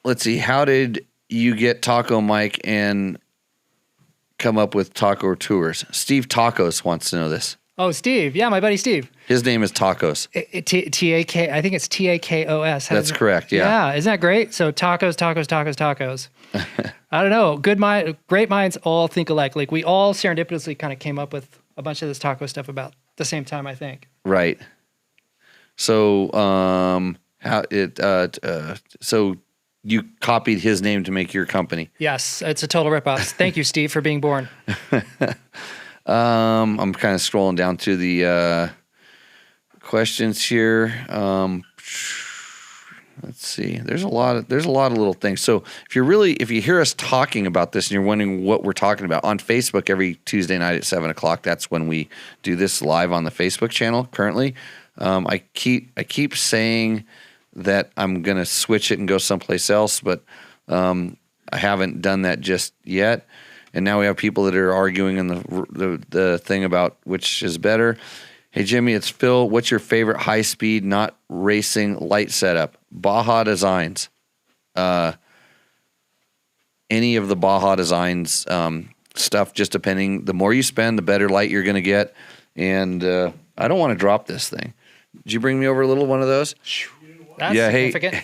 let's see. How did you get Taco Mike and come up with Taco Tours? Steve Tacos wants to know this. Oh, Steve. Yeah, my buddy Steve. His name is Tacos. T-A-K. I think it's T-A-K-O-S. That's correct, yeah. Yeah, isn't that great? So tacos. I don't know. Great minds all think alike. Like we all serendipitously kind of came up with a bunch of this taco stuff about the same time, I think. Right. So so you copied his name to make your company. Yes, it's a total ripoff. Thank you, Steve, for being born. I'm kind of scrolling down to the questions here. Let's see. There's a lot of little things. So if you hear us talking about this and you're wondering what we're talking about, on Facebook every Tuesday night at 7:00, that's when we do this live on the Facebook channel currently. I keep saying that I'm gonna switch it and go someplace else, but I haven't done that just yet. And now we have people that are arguing in the thing about which is better. Hey, Jimmy, it's Phil. What's your favorite high-speed, not racing light setup? Baja Designs. Any of the Baja Designs stuff, just depending. The more you spend, the better light you're going to get. And I don't want to drop this thing. Did you bring me over a little one of those? That's significant.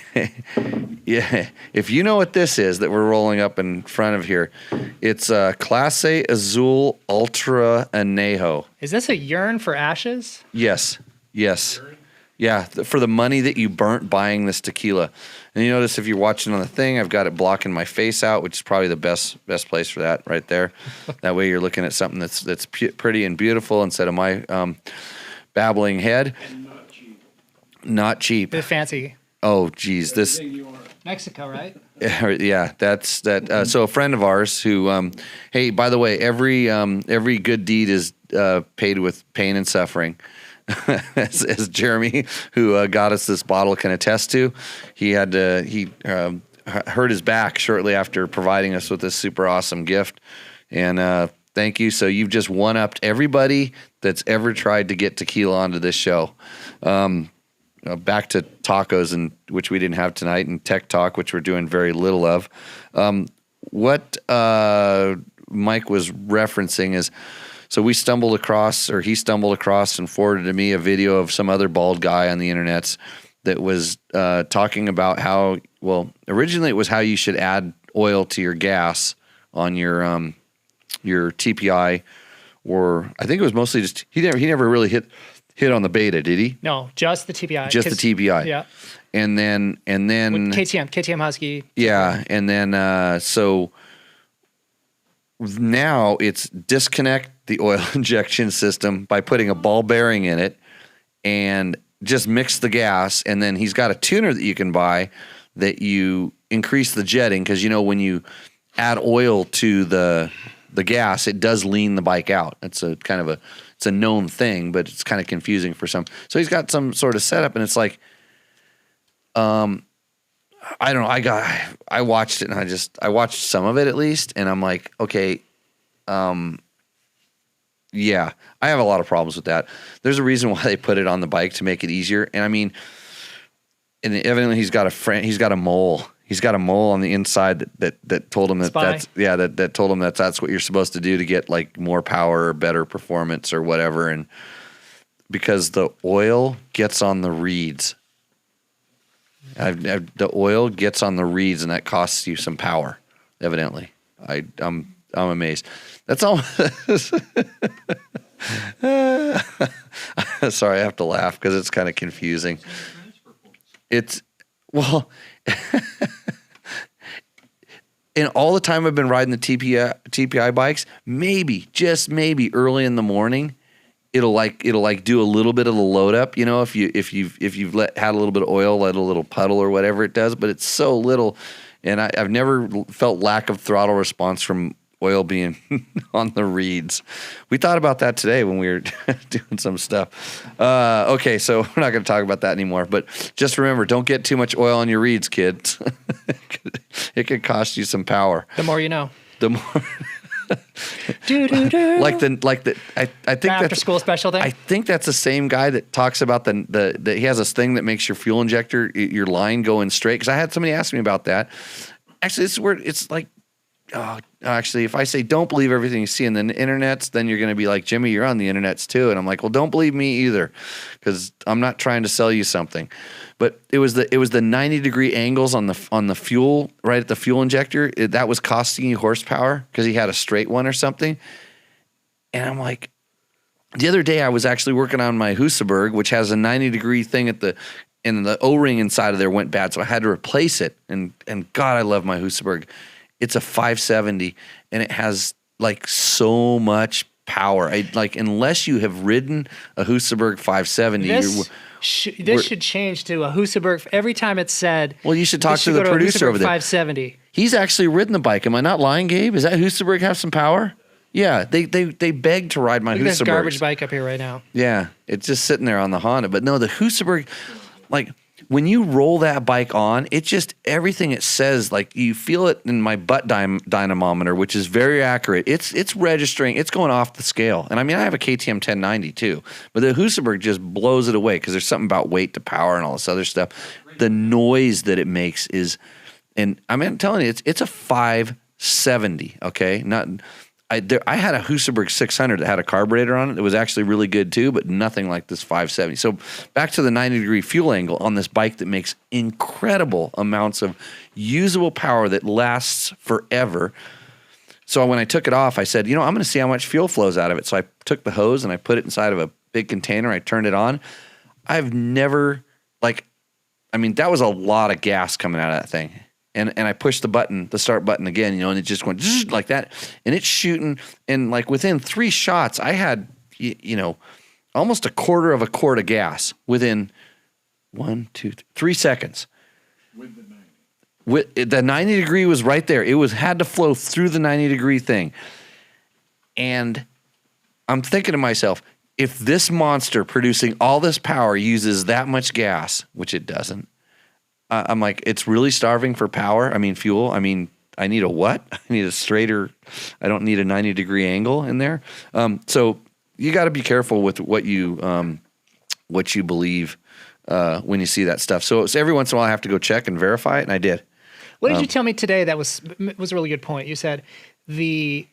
Yeah. If you know what this is that we're rolling up in front of here, it's Clase Azul Ultra Anejo. Is this a urn for ashes? Yes. Yeah, for the money that you burnt buying this tequila. And you notice if you're watching on the thing, I've got it blocking my face out, which is probably the best place for that right there. That way you're looking at something that's pretty and beautiful instead of my babbling head. And not cheap. Bit fancy. Oh, geez. This Mexico, right? Yeah, that's that. So a friend of ours who, hey, by the way, every good deed is paid with pain and suffering. as Jeremy, who got us this bottle, can attest to. He hurt his back shortly after providing us with this super awesome gift. And thank you. So you've just one-upped everybody that's ever tried to get tequila onto this show. Back to tacos, which we didn't have tonight, and tech talk, which we're doing very little of. What Mike was referencing is, so he stumbled across and forwarded to me a video of some other bald guy on the internets that was talking about how, well, originally it was how you should add oil to your gas on your TPI or I think it was mostly just he never really hit on the beta, did he? No, just the TPI. Just the TPI. Yeah. And then with KTM Husky. Yeah, and then so now it's disconnect the oil injection system by putting a ball bearing in it and just mix the gas, and then he's got a tuner that you can buy that you increase the jetting, because when you add oil to the gas, it does lean the bike out. It's a known thing, but it's kind of confusing for some. So he's got some sort of setup, and it's like, I don't know. I watched it, and I watched some of it at least, and I'm like, okay, yeah, I have a lot of problems with that. There's a reason why they put it on the bike to make it easier, and I mean, and evidently he's got a mole. He's got a mole on the inside that told him that told him that's what you're supposed to do to get like more power or better performance or whatever, and because the oil gets on the reeds. The oil gets on the reeds, and that costs you some power. Evidently, I'm amazed. That's all. Sorry, I have to laugh because it's kind of confusing. It's well, in all the time I've been riding the TPI bikes, just maybe early in the morning, it'll do a little bit of the load up, if you've had a little bit of oil, let a little puddle or whatever it does, but it's so little, and I've never felt lack of throttle response from oil being on the reeds. We thought about that today when we were doing some stuff. Okay, so we're not going to talk about that anymore, but just remember, don't get too much oil on your reeds, kids. It could cost you some power. The more you know. The more. I think after school special thing. I think that's the same guy that talks about the he has this thing that makes your fuel injector, your line going straight. Because I had somebody ask me about that. Actually, this is where it's like, actually, if I say don't believe everything you see in the internets, then you're going to be like, Jimmy, you're on the internets too. And I'm like, well, don't believe me either, because I'm not trying to sell you something. But it was the 90-degree angles on the fuel, right at the fuel injector, that was costing you horsepower because he had a straight one or something. And I'm like, the other day I was actually working on my Husaberg, which has a 90-degree thing and the O-ring inside of there went bad, so I had to replace it. And God, I love my Husaberg. It's a 570, and it has like so much power. Unless you have ridden a Husaberg 570, this should change to a Husaberg. Every time it's said, well, you should talk to the producer over there. 570. He's actually ridden the bike. Am I not lying, Gabe? Is that Husaberg have some power? Yeah, they begged to ride my Husaberg. This garbage bike up here right now. Yeah, it's just sitting there on the Honda. But no, the Husaberg, like, when you roll that bike on, it just, everything it says, like, you feel it in my Butt-Dynamometer, which is very accurate. It's registering, it's going off the scale. And I mean, I have a KTM 1090 too, but the Husaberg just blows it away because there's something about weight to power and all this other stuff. The noise that it makes is, and I mean, I'm telling you, it's a 570, okay? I had a Husaberg 600 that had a carburetor on it. It was actually really good too, but nothing like this 570. So back to the 90-degree fuel angle on this bike that makes incredible amounts of usable power that lasts forever. So when I took it off, I said, I'm going to see how much fuel flows out of it. So I took the hose and I put it inside of a big container. I turned it on. I've never, that was a lot of gas coming out of that thing. And I pushed the start button again, and it just went like that. And it's shooting. And within 3 shots, I had, almost a quarter of a quart of gas within 3 seconds. With the 90 degree was right there. It had to flow through the 90-degree thing. And I'm thinking to myself, if this monster producing all this power uses that much gas, which it doesn't, I'm like, it's really starving for power. I mean, fuel. I mean, I need a what? I need a straighter. I don't need a 90-degree angle in there. So you got to be careful with what you believe when you see that stuff. So every once in a while, I have to go check and verify it, and I did. What did you tell me today? That was a really good point. You said the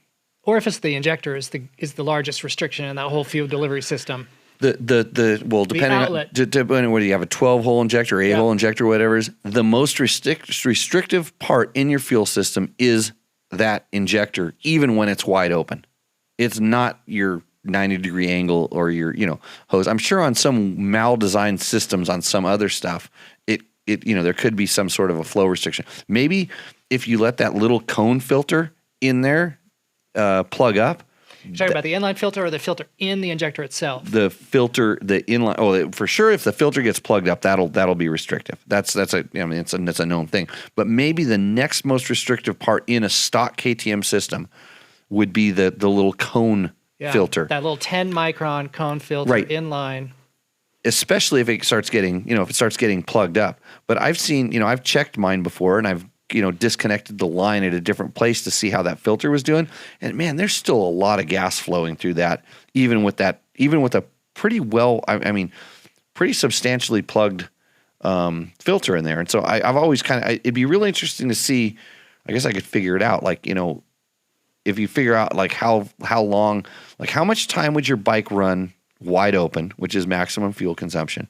orifice of the injector is the largest restriction in that whole fuel delivery system. Depending on whether you have a 12-hole injector or 8-hole injector, whatever it is, the most restrictive part in your fuel system is that injector, even when it's wide open. it's not your 90-degree angle or your, hose. I'm sure on some mal-designed systems on some other stuff, there could be some sort of a flow restriction. Maybe if you let that little cone filter in there plug up. You're talking about the inline filter or the filter in the injector itself? The filter, the inline. Oh, for sure, if the filter gets plugged up, that'll be restrictive. That's it's a known thing. But maybe the next most restrictive part in a stock KTM system would be the little cone filter. That little 10 micron cone filter inline. Especially if it starts getting plugged up. But I've seen, I've checked mine before, and I've disconnected the line at a different place to see how that filter was doing. And man, there's still a lot of gas flowing through that, even with a pretty pretty substantially plugged filter in there. And so I've always it'd be really interesting to see. I guess I could figure it out. Like, if you figure out like how long, like how much time would your bike run wide open, which is maximum fuel consumption.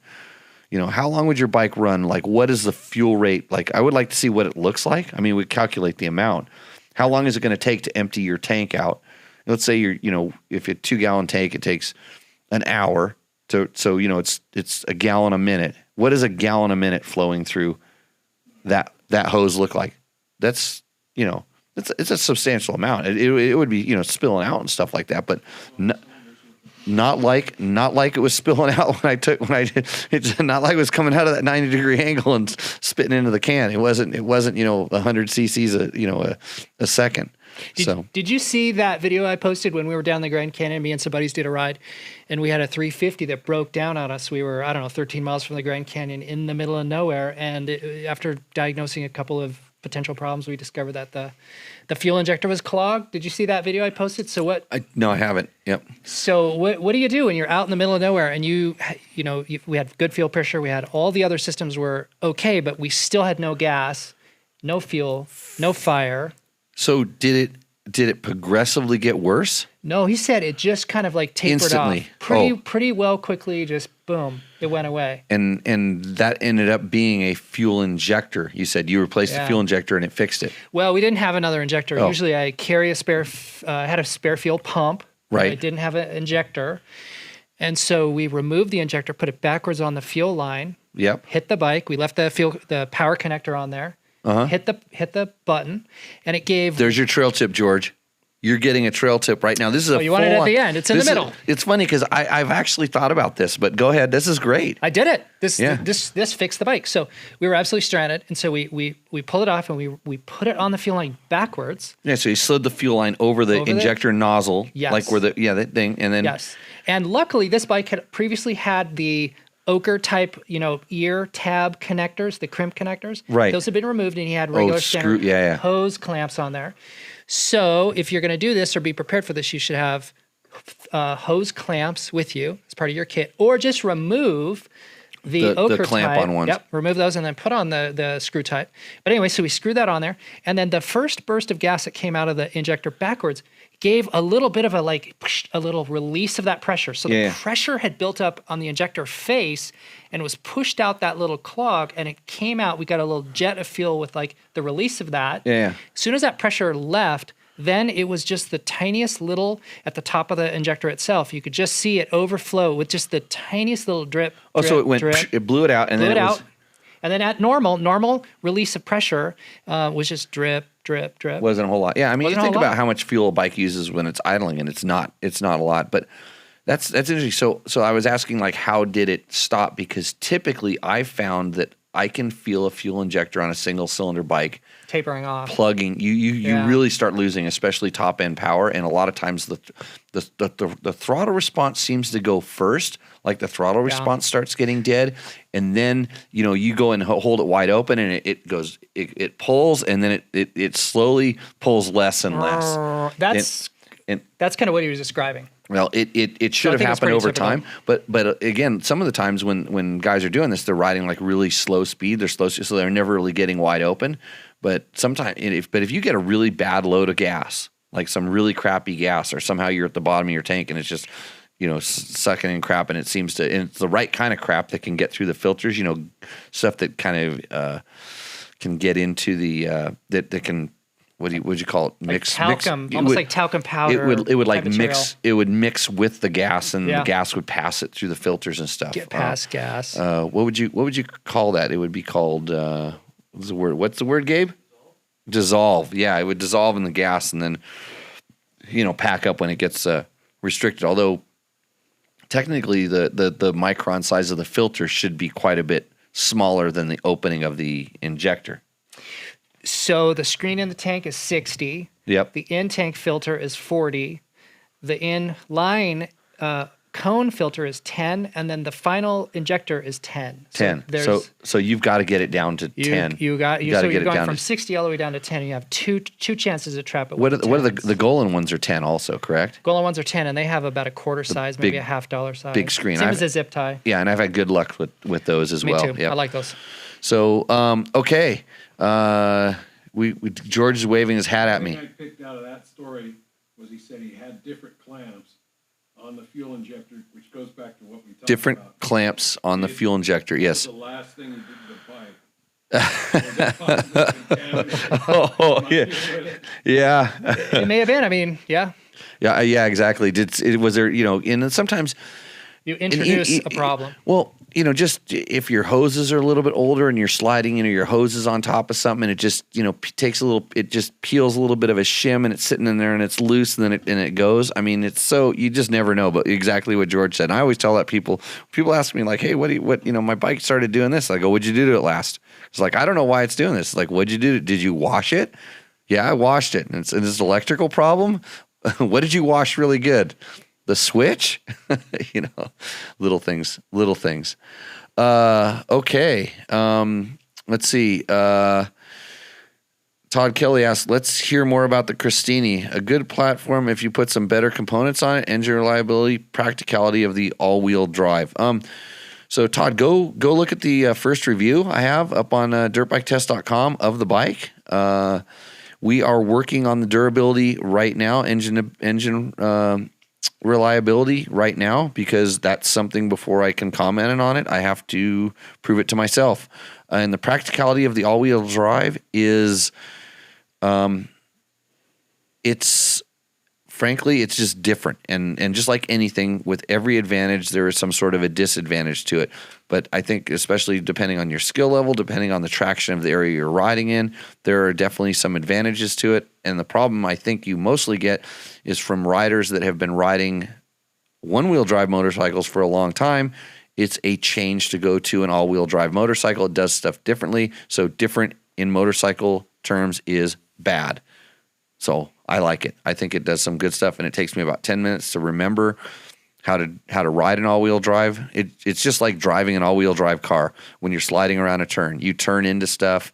How long would your bike run? Like, what is the fuel rate? Like, I would like to see what it looks like. I mean, we calculate the amount. How long is it going to take to empty your tank out? Let's say if a 2-gallon tank, it takes an hour so it's a gallon a minute. What does a gallon a minute flowing through that hose look like? That's, it's a substantial amount. It would be, spilling out and stuff like that, but not like it was spilling out it's not like it was coming out of that 90-degree angle and spitting into the can. It wasn't 100 cc's a second. Did you see that video I posted when we were down the Grand Canyon? Me and some buddies did a ride, and we had a 350 that broke down on us. We were, 13 miles from the Grand Canyon in the middle of nowhere, and after diagnosing a couple of potential problems, we discovered that the fuel injector was clogged. Did you see that video I posted? So what? No, I haven't. Yep. So what do you do when you're out in the middle of nowhere and we had good fuel pressure, we had all the other systems were okay, but we still had no gas, no fuel, no fire. So did it progressively get worse? No, he said it just kind of like tapered instantly off pretty well quickly. Just boom, it went away. And that ended up being a fuel injector. You said you replaced the fuel injector and it fixed it. Well, we didn't have another injector. Usually I carry had a spare fuel pump. Right. I didn't have an injector. And so we removed the injector, put it backwards on the fuel line. Yep. Hit the bike. We left the power connector on there. Hit the button, and it gave. There's your trail tip, George. You're getting a trail tip right now. This is you want it at the end. It's in the middle. It's funny because I've actually thought about this, but go ahead. This is great. I did it. This fixed the bike. So we were absolutely stranded, and so we pulled it off and we put it on the fuel line backwards. Yeah. So you slid the fuel line over the injector nozzle, yes, like where that thing, and then yes. And luckily, this bike had previously had the ochre type, ear tab connectors, the crimp connectors. Right. Those have been removed, and he had regular standard hose clamps on there. So if you're going to do this or be prepared for this, you should have hose clamps with you as part of your kit, or just remove the ochre clamp type. on ones. Yep, remove those and then put on the screw type. But anyway, so we screwed that on there, and then the first burst of gas that came out of the injector backwards gave a little bit of a little release of that pressure. So the pressure had built up on the injector face and was pushed out that little clog, and it came out. We got a little jet of fuel with like the release of that. Yeah. As soon as that pressure left, then it was just the tiniest little at the top of the injector itself. You could just see it overflow with just the tiniest little drip. So it went, it blew it out, and then it was. And then at normal release of pressure was just drip, drip, drip. Wasn't a whole lot. Yeah, I mean, you think about how much fuel a bike uses when it's idling, and it's not a lot. But that's interesting. So I was asking, like, how did it stop? Because typically I found that I can feel a fuel injector on a single cylinder bike tapering off, plugging. You really start losing, especially top end power, and a lot of times the throttle response seems to go first. Like the throttle response starts getting dead, and then you go and hold it wide open, and it pulls, and then it slowly pulls less and less. That's kind of what he was describing. Well, it should have happened over time, but again, some of the times when guys are doing this, they're riding like really slow speed. They're slow, so they're never really getting wide open. But sometimes, if you get a really bad load of gas, like some really crappy gas, or somehow you're at the bottom of your tank and it's just sucking in crap, and and it's the right kind of crap that can get through the filters. Stuff that kind of can get into the that can would you call it? Like talcum, almost like talcum powder. It would like type material. mix. It would mix with the gas, and Yeah. the gas would pass it through the filters and stuff. Get past gas. What would you call that? It would be called what's the word? What's the word, Gabe? Dissolve. Yeah, it would dissolve in the gas, and then pack up when it gets restricted. Although technically, the micron size of the filter should be quite a bit smaller than the opening of the injector. So the screen in the tank is 60. Yep. The in-tank filter is 40. The in-line cone filter is 10, and then the final injector is 10. 10. So you've got to get it down to 10. You're going from 60 all the way down to 10, and you have two chances to trap it. What are the Golan ones are 10 also, correct? Golan ones are 10, and they have about a quarter size, maybe a $half size. Big screen. Same as a zip tie. Yeah, and I've had good luck with those as well. Me too. Yep. I like those. So okay, George is waving his hat at me. The thing I picked out of that story was he said he had different clamps on the fuel injector, which goes back to what we talked about. Different clamps on the fuel injector. Yes. That was the last thing he did to the pipe. Oh yeah. It may have been. I mean, yeah. Yeah, exactly. Was there, and sometimes you introduce a problem. Well, just if your hoses are a little bit older and you're sliding, your hoses on top of something, and it just, it just peels a little bit of a shim, and it's sitting in there and it's loose, and then it goes. I mean, you just never know. But exactly what George said. And I always tell that people ask me like, hey, my bike started doing this. I go, what'd you do to it last? It's like, I don't know why it's doing this. Like, what'd you do? Did you wash it? Yeah, I washed it. And it's an electrical problem. What did you wash really good? The switch? Little things. Okay. Let's see. Todd Kelly asked, let's hear more about the Christini. A good platform if you put some better components on it, engine reliability, practicality of the all-wheel drive. So Todd, go look at the first review I have up on dirtbiketest.com of the bike. We are working on the durability right now, engine reliability right now, because that's something before I can comment on it, I have to prove it to myself. And the practicality of the all-wheel drive is, frankly, it's just different. And just like anything, with every advantage, there is some sort of a disadvantage to it. But I think especially depending on your skill level, depending on the traction of the area you're riding in, there are definitely some advantages to it. And the problem I think you mostly get is from riders that have been riding one-wheel drive motorcycles for a long time. It's a change to go to an all-wheel drive motorcycle. It does stuff differently. So different in motorcycle terms is bad. So I like it. I think it does some good stuff, and it takes me about 10 minutes to remember how to ride an all-wheel drive. It's just like driving an all-wheel drive car. When you're sliding around a turn, you turn into stuff.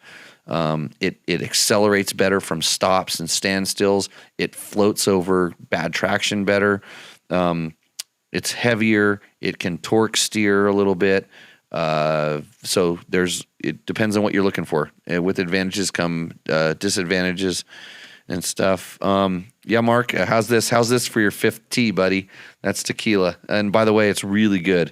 It accelerates better from stops and standstills. It floats over bad traction better. It's heavier. It can torque steer a little bit. So it depends on what you're looking for. With advantages come disadvantages and stuff. Yeah, Mark, how's this for your fifth tea, buddy? That's tequila. And by the way, it's really good.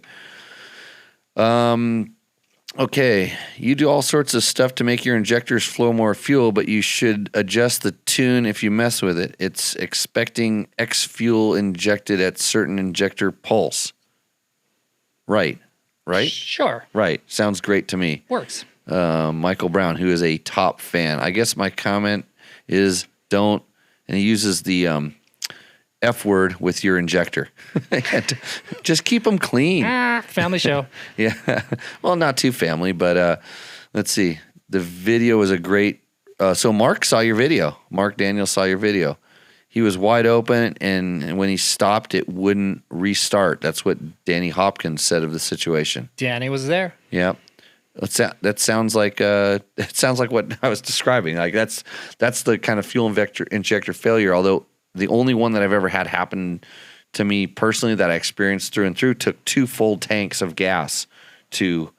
Okay, you do all sorts of stuff to make your injectors flow more fuel, but you should adjust the tune if you mess with it. It's expecting X fuel injected at certain injector pulse. Right? Sure. Right. Sounds great to me. Works. Michael Brown, who is a top fan. I guess my comment is don't, and he uses the F word with your injector. Just keep them clean. Family show. Yeah. Well, not too family, but let's see. The video was a great. So Mark saw your video. Mark Daniels saw your video. He was wide open, and when he stopped, it wouldn't restart. That's what Danny Hopkins said of the situation. Danny was there. Yeah. That sounds like what I was describing. Like that's the kind of fuel injector failure. Although the only one that I've ever had happen to me personally that I experienced through and through took 2 full tanks of gas to,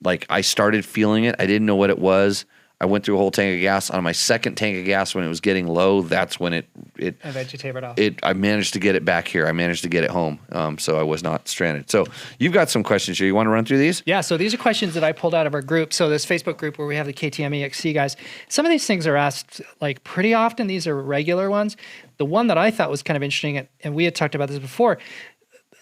like, I started feeling it. I didn't know what it was. I went through a whole tank of gas. On my second tank of gas, when it was getting low, that's when it eventually tapered off. I managed to get it back here. I managed to get it home, so I was not stranded. So you've got some questions here. You want to run through these? Yeah, so these are questions that I pulled out of our group. So this Facebook group where we have the KTM EXC guys, some of these things are asked like pretty often. These are regular ones. The one that I thought was kind of interesting, and we had talked about this before,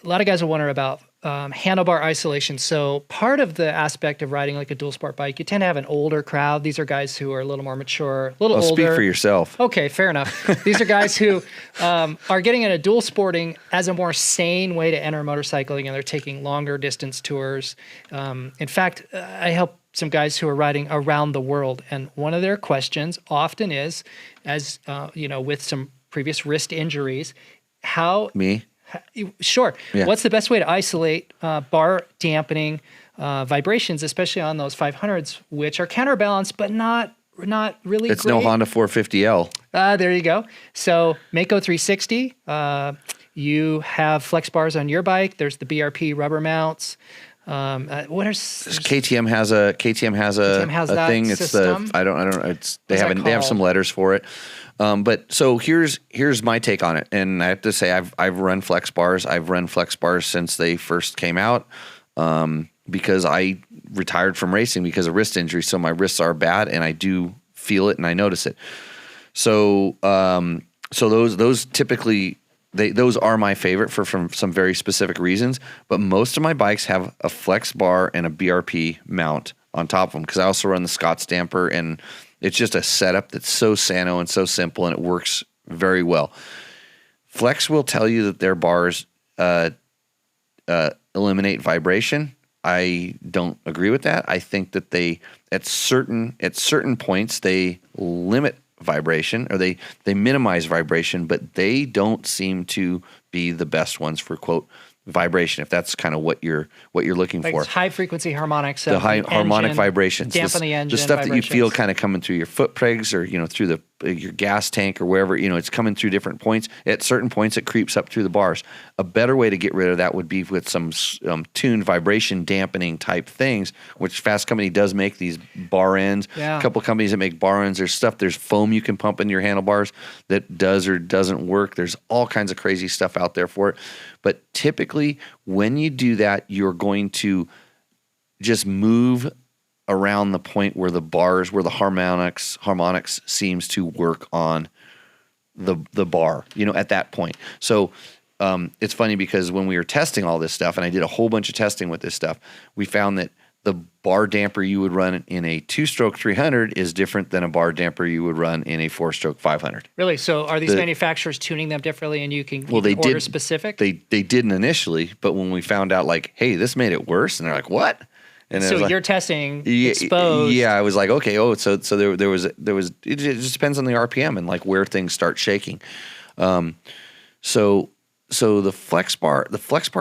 a lot of guys will wonder about handlebar isolation. So part of the aspect of riding like a dual sport bike, you tend to have an older crowd. These are guys who are a little more mature, a little older. Speak for yourself. Okay, fair enough. These are guys who are getting into dual sporting as a more sane way to enter motorcycling, and they're taking longer distance tours. In fact, I help some guys who are riding around the world, and one of their questions often is, as with some previous wrist injuries, how Me? Sure. Yeah. What's the best way to isolate bar dampening vibrations, especially on those 500s, which are counterbalanced but not really It's great? no Honda 450L. There you go. So Mako 360. You have flex bars on your bike. There's the BRP rubber mounts. KTM has a that thing. It's system. I don't. It's they What's that have some called? letters for it. But so here's my take on it, and I have to say I've run flex bars. I've run flex bars since they first came out, because I retired from racing because of wrist injury. So my wrists are bad, and I do feel it and I notice it. So those typically. Those are my favorite from some very specific reasons, but most of my bikes have a flex bar and a BRP mount on top of them because I also run the Scott Stamper, and it's just a setup that's so sano and so simple, and it works very well. Flex will tell you that their bars eliminate vibration. I don't agree with that. I think that they at certain points they limit vibration, or they minimize vibration, but they don't seem to be the best ones for quote vibration, if that's kind of what you're looking Like for. high frequency harmonics, The high harmonic vibrations, dampen the engine, the stuff that you feel vibrations. kind of coming through your foot pegs, or through your gas tank or wherever, it's coming through different points. At certain points, it creeps up through the bars. A better way to get rid of that would be with some tuned vibration dampening type things, which Fast Company does make these bar ends. Yeah. A couple companies that make bar ends. There's foam you can pump in your handlebars that does or doesn't work. There's all kinds of crazy stuff out there for it. But typically, when you do that, you're going to just move around the point where the bars, where the harmonics seems to work on the bar, at that point. So it's funny because when we were testing all this stuff, and I did a whole bunch of testing with this stuff, we found that the bar damper you would run in a 2-stroke 300 is different than a bar damper you would run in a 4-stroke 500. Really? So are these manufacturers tuning them differently, and you can Well, they order did specific? They didn't initially, but when we found out, like, hey, this made it worse, and they're like, what? And I So was like, you're testing exposed. Yeah, I was like, okay, so there was it just depends on the RPM and like where things start shaking. So the flex bar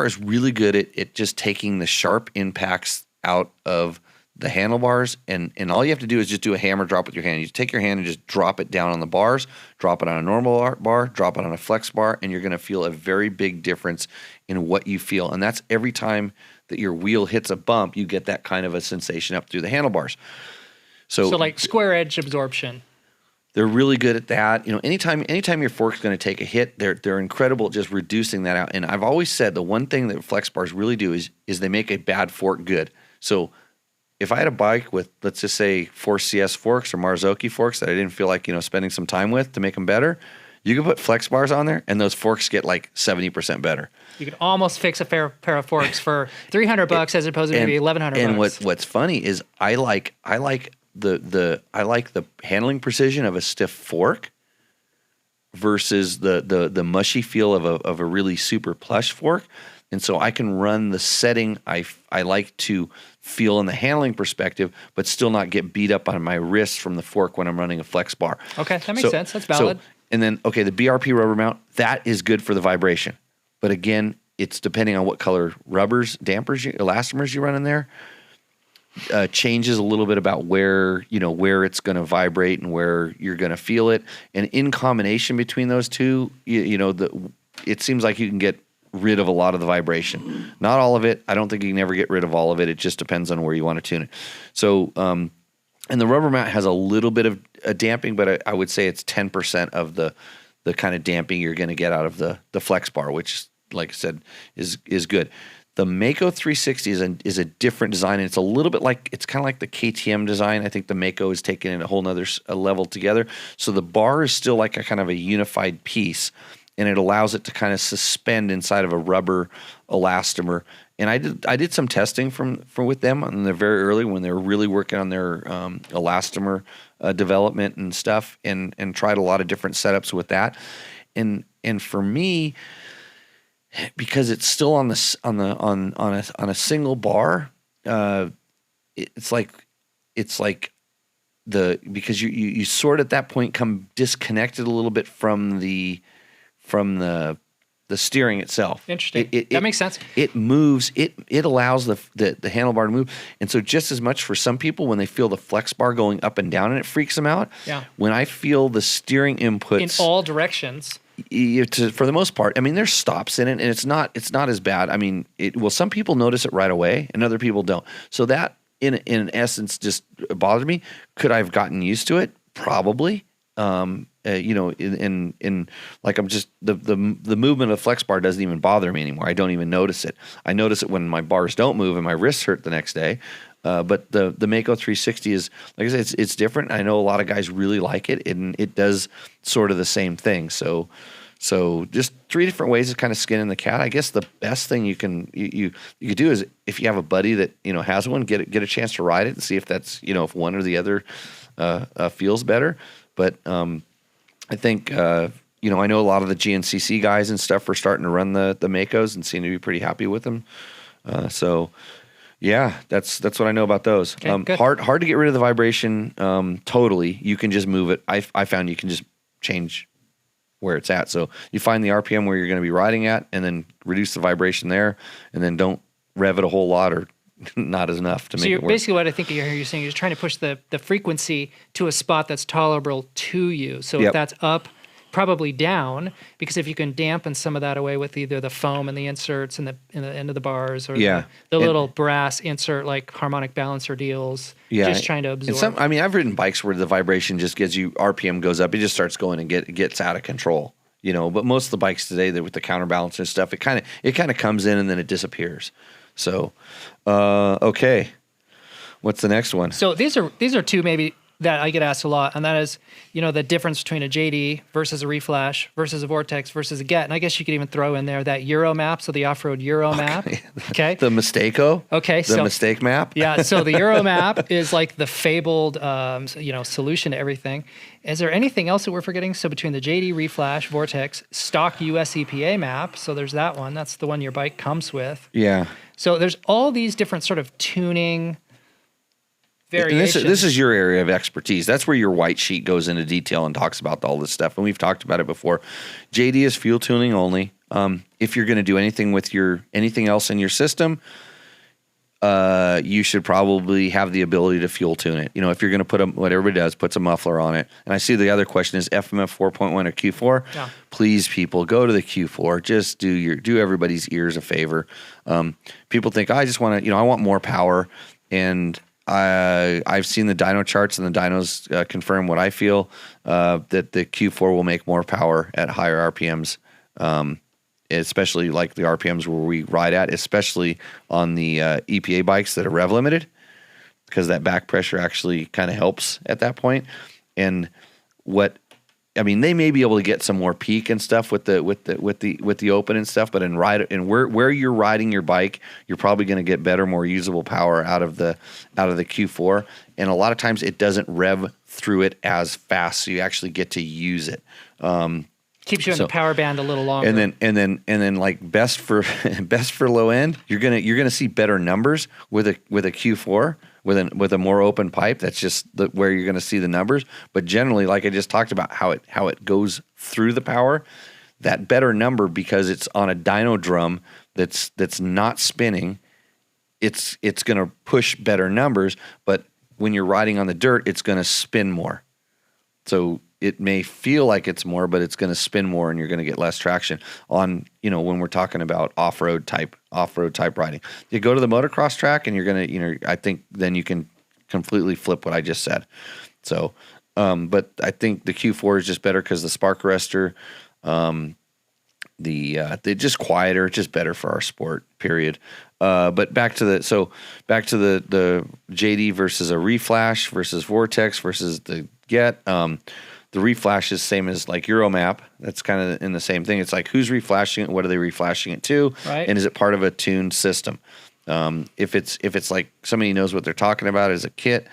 is really good at just taking the sharp impacts out of the handlebars, and all you have to do is just do a hammer drop with your hand. You take your hand and just drop it down on the bars, drop it on a normal bar, drop it on a flex bar, and you're going to feel a very big difference in what you feel. And that's every time that your wheel hits a bump, you get that kind of a sensation up through the handlebars. So like square edge absorption. they're really good at that. Anytime your fork's going to take a hit, they're incredible at just reducing that out. And I've always said the one thing that flex bars really do is they make a bad fork good. So if I had a bike with, let's just say, 4CS forks or Marzocchi forks that I didn't feel like spending some time with to make them better, you can put flex bars on there, and those forks get like 70% better. You can almost fix a pair of forks for $300 as opposed to maybe $1,100. And what's funny is I like the handling precision of a stiff fork versus the mushy feel of a really super plush fork. And so I can run the setting I like to feel in the handling perspective, but still not get beat up on my wrists from the fork when I'm running a flex bar. Okay, that makes sense. That's valid. And then, the BRP rubber mount, that is good for the vibration. But again, it's depending on what color rubbers, dampers, elastomers you run in there. Changes a little bit about where it's going to vibrate and where you're going to feel it. And in combination between those two, it seems like you can get rid of a lot of the vibration. Not all of it. I don't think you can ever get rid of all of it. It just depends on where you want to tune it. So And the rubber mat has a little bit of a damping, but I would say it's 10% of the kind of damping you're going to get out of the flex bar, which, like I said, is good. The Mako 360 is a different design, and it's a little bit like, it's kind of like the KTM design. I think the Mako is taking it a whole nother level together. So the bar is still like a kind of a unified piece, and it allows it to kind of suspend inside of a rubber elastomer. And I did some testing with them on the very early when they were really working on their elastomer development and stuff, and tried a lot of different setups with that. And for me, because it's still on a single bar, it's like because you sort of at that point come disconnected a little bit from the steering itself. Interesting. That makes sense. It moves. It allows the handlebar to move. And so just as much for some people when they feel the flex bar going up and down and it freaks them out. Yeah. When I feel the steering inputs in all directions, for the most part, I mean, there's stops in it, and it's not as bad. I mean, some people notice it right away, and other people don't. So that, in essence, just bothered me. Could I have gotten used to it? Probably. In like I'm just the movement of the flex bar doesn't even bother me anymore. I don't even notice it. I notice it when my bars don't move and my wrists hurt the next day. But the Mako 360 is, like I said, it's different. I know a lot of guys really like it, and it does sort of the same thing. So just 3 different ways of kind of skinning the cat. I guess the best thing you could do is, if you have a buddy that has one, get a chance to ride it and see if that's if one or the other feels better. But I think I know a lot of the GNCC guys and stuff are starting to run the Makos and seem to be pretty happy with them. Yeah, that's what I know about those. Okay, hard to get rid of the vibration totally. You can just move it. I found you can just change where it's at. So you find the RPM where you're going to be riding at, and then reduce the vibration there, and then don't rev it a whole lot or not as enough to make it work. Basically what I think you're saying is trying to push the frequency to a spot that's tolerable to you. So if that's up, probably down, because if you can dampen some of that away with either the foam and the inserts in the end of the bars, or the little brass insert like harmonic balancer deals, just trying to absorb. And I've ridden bikes where the vibration just gives you, RPM goes up, it just starts going and gets out of control. But most of the bikes today, with the counterbalance and stuff, it kind of comes in and then it disappears. So, okay, what's the next one? So these are two maybe that I get asked a lot, and that is, the difference between a JD versus a Reflash versus a Vortex versus a Get. And I guess you could even throw in there that Euro map, so the off-road Euro map. Okay. The Mistako. Okay. The mistake map. Yeah. So the Euro map is like the fabled, solution to everything. Is there anything else that we're forgetting? So between the JD, Reflash, Vortex, stock US EPA map, so there's that one. That's the one your bike comes with. Yeah. So there's all these different sort of tuning variations. This is your area of expertise. That's where your white sheet goes into detail and talks about all this stuff. And we've talked about it before. JD is fuel tuning only. If you're going to do anything with anything else in your system, you should probably have the ability to fuel tune it. If you're going to what everybody does, puts a muffler on it. And I see the other question is FMF 4.1 or Q4. Yeah. Please, people, go to the Q4. Just do everybody's ears a favor. People think, I just want to, I want more power. And I've seen the dyno charts, and the dynos confirm what I feel, that the Q4 will make more power at higher RPMs, especially like the RPMs where we ride at, especially on the EPA bikes that are rev limited, because that back pressure actually kind of helps at that point. And they may be able to get some more peak and stuff with the open and stuff, but where you're riding your bike, you're probably going to get better, more usable power out of the Q4. And a lot of times it doesn't rev through it as fast, so you actually get to use it. Keeps you in the power band a little longer. And then like best for low end, you're gonna see better numbers with a Q4. With a more open pipe, that's just where you're going to see the numbers. But generally, like I just talked about, how it goes through the power, that better number, because it's on a dyno drum that's not spinning, it's going to push better numbers. But when you're riding on the dirt, it's going to spin more. So it may feel like it's more, but it's going to spin more, and you're going to get less traction on, when we're talking about off-road type riding. You go to the motocross track, and you're going to, I think then you can completely flip what I just said. So, but I think the Q4 is just better because the spark arrestor, they're just quieter, just better for our sport, period. But back to the JD versus a reflash versus Vortex versus the Get. The reflash is same as like Euromap. That's kind of in the same thing. It's like who's reflashing it, what are they reflashing it to, right? And is it part of a tuned system? If it's like somebody knows what they're talking about as a kit,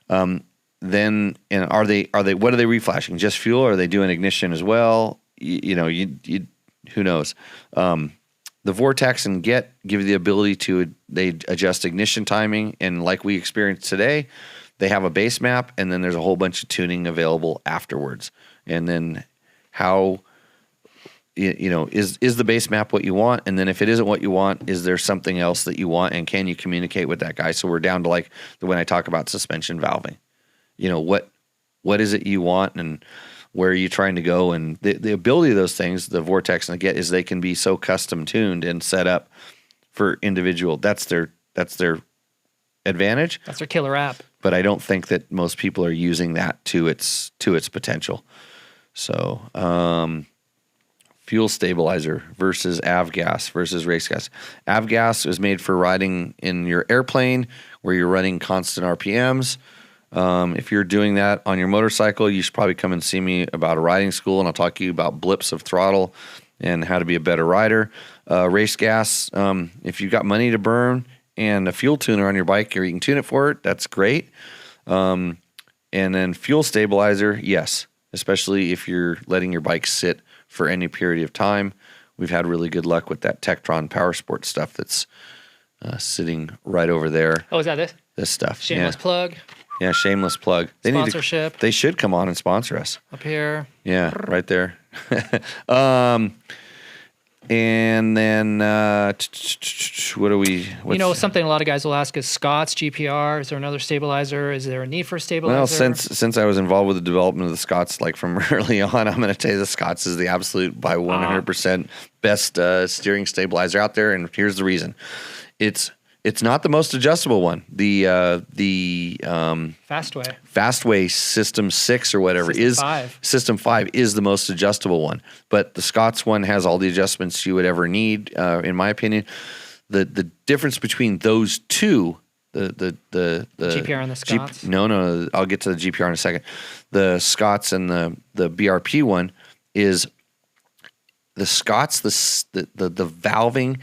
then and are they what are they reflashing? Just fuel? Or are they doing ignition as well? You who knows? The Vortex and Get give you the ability to they adjust ignition timing, and like we experienced today, they have a base map, and then there's a whole bunch of tuning available afterwards. And then how is the base map what you want? And then if it isn't what you want, is there something else that you want? And can you communicate with that guy? So we're down to like when I talk about suspension valving, what is it you want and where are you trying to go? And the ability of those things, the Vortex and the Get, is they can be so custom tuned and set up for individual. That's their advantage. That's their killer app. But I don't think that most people are using that to its potential. So, fuel stabilizer versus avgas versus race gas. Avgas is made for riding in your airplane where you're running constant RPMs. If you're doing that on your motorcycle, you should probably come and see me about a riding school, and I'll talk to you about blips of throttle and how to be a better rider. Race gas, if you've got money to burn and a fuel tuner on your bike, or you can tune it for it, that's great. And then fuel stabilizer, yes, especially if you're letting your bike sit for any period of time. We've had really good luck with that Tektron Power Sport stuff that's sitting right over there. Oh, is that this? This stuff. Shameless plug. Yeah, shameless plug. Sponsorship. They should come on and sponsor us. Up here. Yeah, right there. And then what do we? Something a lot of guys will ask is Scott's GPR. Is there another stabilizer? Is there a need for a stabilizer? Well, since I was involved with the development of the Scott's, like from early on, I'm going to tell you the Scott's is the absolute by 100% best steering stabilizer out there, and here's the reason: it's not the most adjustable one. The Fastway System 6 or whatever System 5 is the most adjustable one. But the Scott's one has all the adjustments you would ever need, in my opinion. The difference between those two, the GPR and the Scott's? No, I'll get to the GPR in a second. The Scott's and the BRP one is the Scott's, the valving.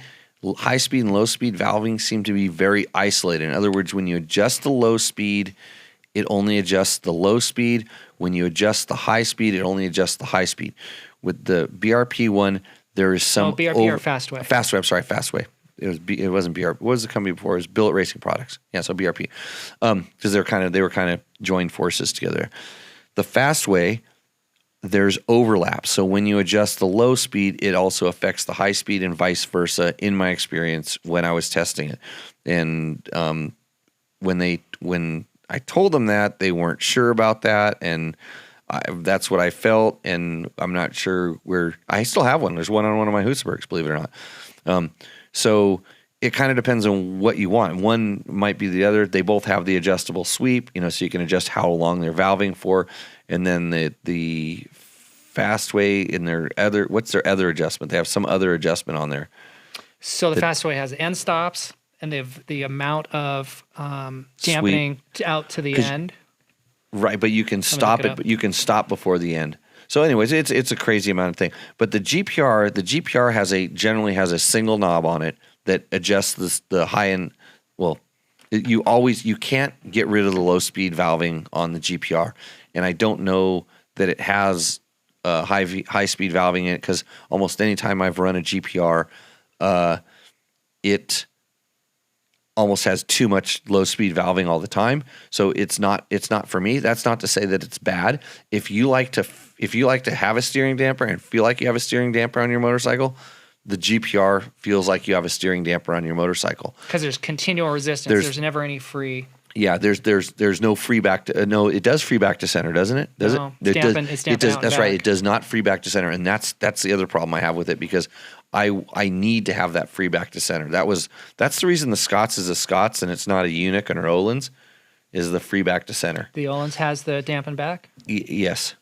High speed and low speed valving seem to be very isolated. In other words, when you adjust the low speed, it only adjusts the low speed. When you adjust the high speed, it only adjusts the high speed. With the BRP one, there is some BRP or Fastway? Fastway. I'm sorry, Fastway. It wasn't BRP. What was the company before? It was Billet Racing Products. Yeah, so BRP, because they were kind of joined forces together. The Fastway, there's overlap. So when you adjust the low speed, it also affects the high speed and vice versa, in my experience when I was testing it. And when I told them that, they weren't sure about that. And that's what I felt. And I'm not sure where – I still have one. There's one on one of my Husabergs, believe it or not. So it kind of depends on what you want. One might be the other. They both have the adjustable sweep, so you can adjust how long they're valving for. And then the Fastway in what's their other adjustment? They have some other adjustment on there. So the Fastway has end stops, and they have the amount of dampening out to the end. Right, but you can stop it. But you can stop before the end. So, anyways, it's a crazy amount of thing. But the GPR generally has a single knob on it that adjusts the high end. Well, you can't get rid of the low speed valving on the GPR. And I don't know that it has high speed valving in it, because almost any time I've run a GPR, it almost has too much low speed valving all the time. So it's not for me. That's not to say that it's bad. If you like to have a steering damper and feel like you have a steering damper on your motorcycle, the GPR feels like you have a steering damper on your motorcycle. Because there's continual resistance. There's never any free. Yeah, there's no free back to no. It does free back to center, doesn't it? Does it? It's it does. That's back. right. It does not free back to center, and that's the other problem I have with it, because I need to have that free back to center. That's the reason the Scott's is a Scott's and it's not a Unic or an Öhlins, is the free back to center. The Olin's has the dampen back? Yes.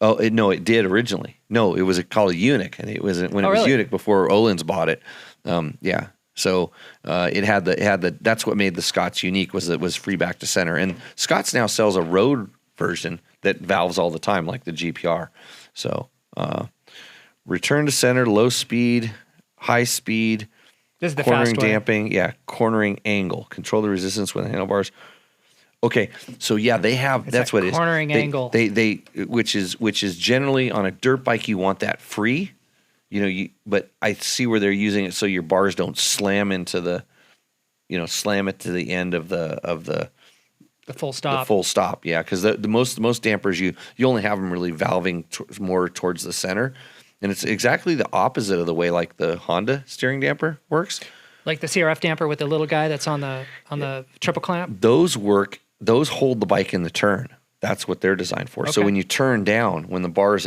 Oh, no, it did originally. No, it was called a Unique, and it was when it was really? Unique before Olin's bought it. Yeah. So it had the that's what made the Scott's unique, was it was free back to center. And Scott's now sells a road version that valves all the time, like the GPR. So return to center, low speed, high speed, This is the cornering fast way. damping, cornering angle, control the resistance with handlebars. Okay, so yeah, they have. It's that's that what it is. cornering angle. They which is generally on a dirt bike you want that free, but I see where they're using it so your bars don't slam into the, slam it to the end of the full stop. The full stop, yeah, because the most dampers you only have them really valving more towards the center, and it's exactly the opposite of the way like the Honda steering damper works. Like the CRF damper with the little guy that's on the triple clamp. Those hold the bike in the turn. That's what they're designed for. So Okay. when you turn down, when the bars,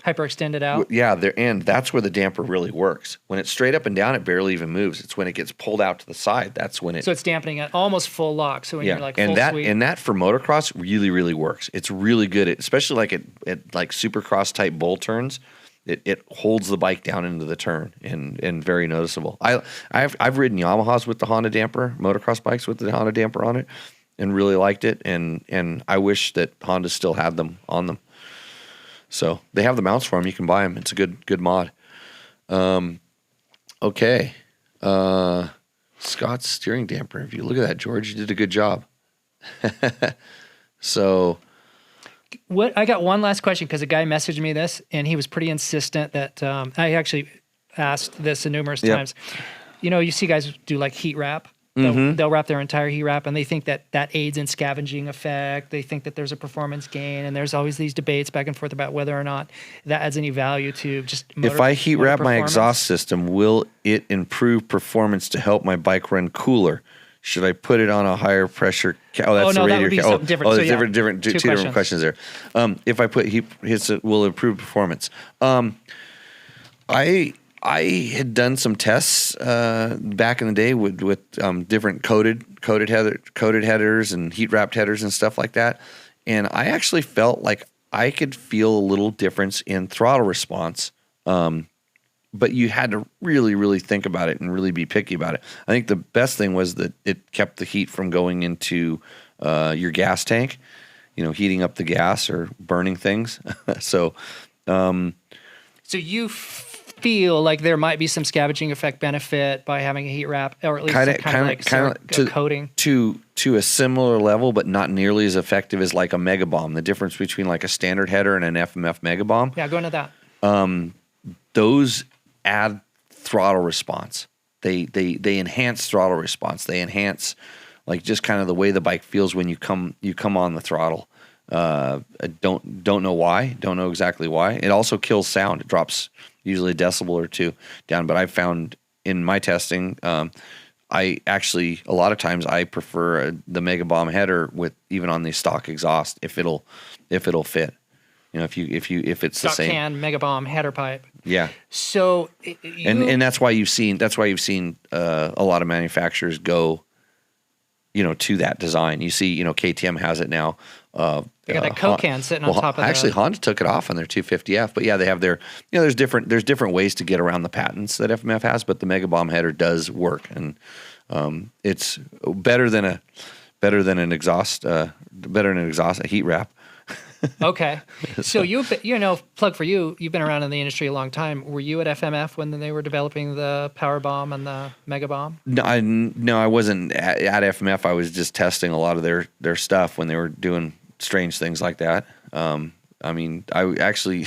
Hyperextended out. yeah, that's where the damper really works. When it's straight up and down, it barely even moves. It's when it gets pulled out to the side. That's when it. So it's dampening at almost full lock. So when you're like full sweep. And that for motocross really, really works. It's really good at, especially like at like supercross type bull turns. It holds the bike down into the turn and very noticeable. I've ridden Yamahas with the Honda damper, motocross bikes with the Honda damper on it, and really liked it. And I wish that Honda still had them on them. So they have the mounts for them. You can buy them. It's a good mod. Okay. Scott's steering damper review. Look at that, George. You did a good job. So. What I got one last question because a guy messaged me this and he was pretty insistent that I actually asked this numerous times. You see guys do like heat wrap. They'll wrap their entire heat wrap and they think that aids in scavenging effect. They think that there's a performance gain, and there's always these debates back and forth about whether or not that adds any value to just motor, if I heat motor wrap my performance. exhaust system, will it improve performance to help my bike run cooler? Should I put it on a higher pressure? Oh, that's the that radiator. would be something different. Oh, So, there's yeah, two different questions there. If I put heat hits, it will improve performance. I had done some tests back in the day with different coated headers and heat wrapped headers and stuff like that, and I actually felt like I could feel a little difference in throttle response. But you had to really, really think about it and really be picky about it. I think the best thing was that it kept the heat from going into your gas tank, heating up the gas or burning things. So you feel like there might be some scavenging effect benefit by having a heat wrap, or at least kind of coating to a similar level, but not nearly as effective as like a Mega Bomb. The difference between like a standard header and an FMF Mega Bomb. Yeah, go into that. Those add throttle response. They enhance throttle response. They enhance like just kind of the way the bike feels when you come on the throttle. I don't know why. Don't know exactly why. It also kills sound. It drops usually a decibel or two down. But I found in my testing, I actually a lot of times I prefer the Mega Bomb header with even on the stock exhaust if it'll fit. If it's Stock the same can Mega Bomb header pipe. Yeah. So and that's why you've seen a lot of manufacturers go, to that design. You see, KTM has it now. They got that Coke can sitting on top of actually Honda took it off on their 250F, but yeah, they have their there's different ways to get around the patents that FMF has, but the Mega Bomb header does work, and it's better than an exhaust a heat wrap. Okay. So plug for you, you've been around in the industry a long time. Were you at FMF when they were developing the Power Bomb and the Mega Bomb? No, I wasn't at FMF. I was just testing a lot of their stuff when they were doing strange things like that. I actually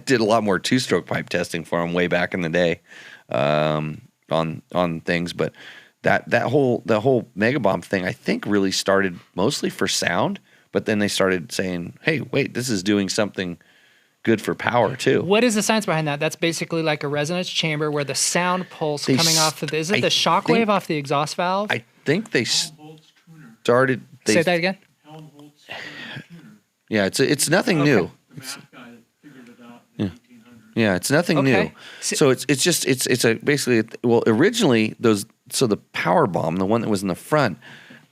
did a lot more two-stroke pipe testing for them way back in the day on things, but the whole Mega Bomb thing I think really started mostly for sound. But then they started saying, hey, wait, this is doing something good for power, too. What is the science behind that? That's basically like a resonance chamber where the sound pulse coming off is it the shock wave off the exhaust valve? I think they started... Say that again? Yeah, it's nothing new. The math guy that figured it out in the 1800s. Yeah, it's nothing new. So it's basically originally the Power Bomb, the one that was in the front,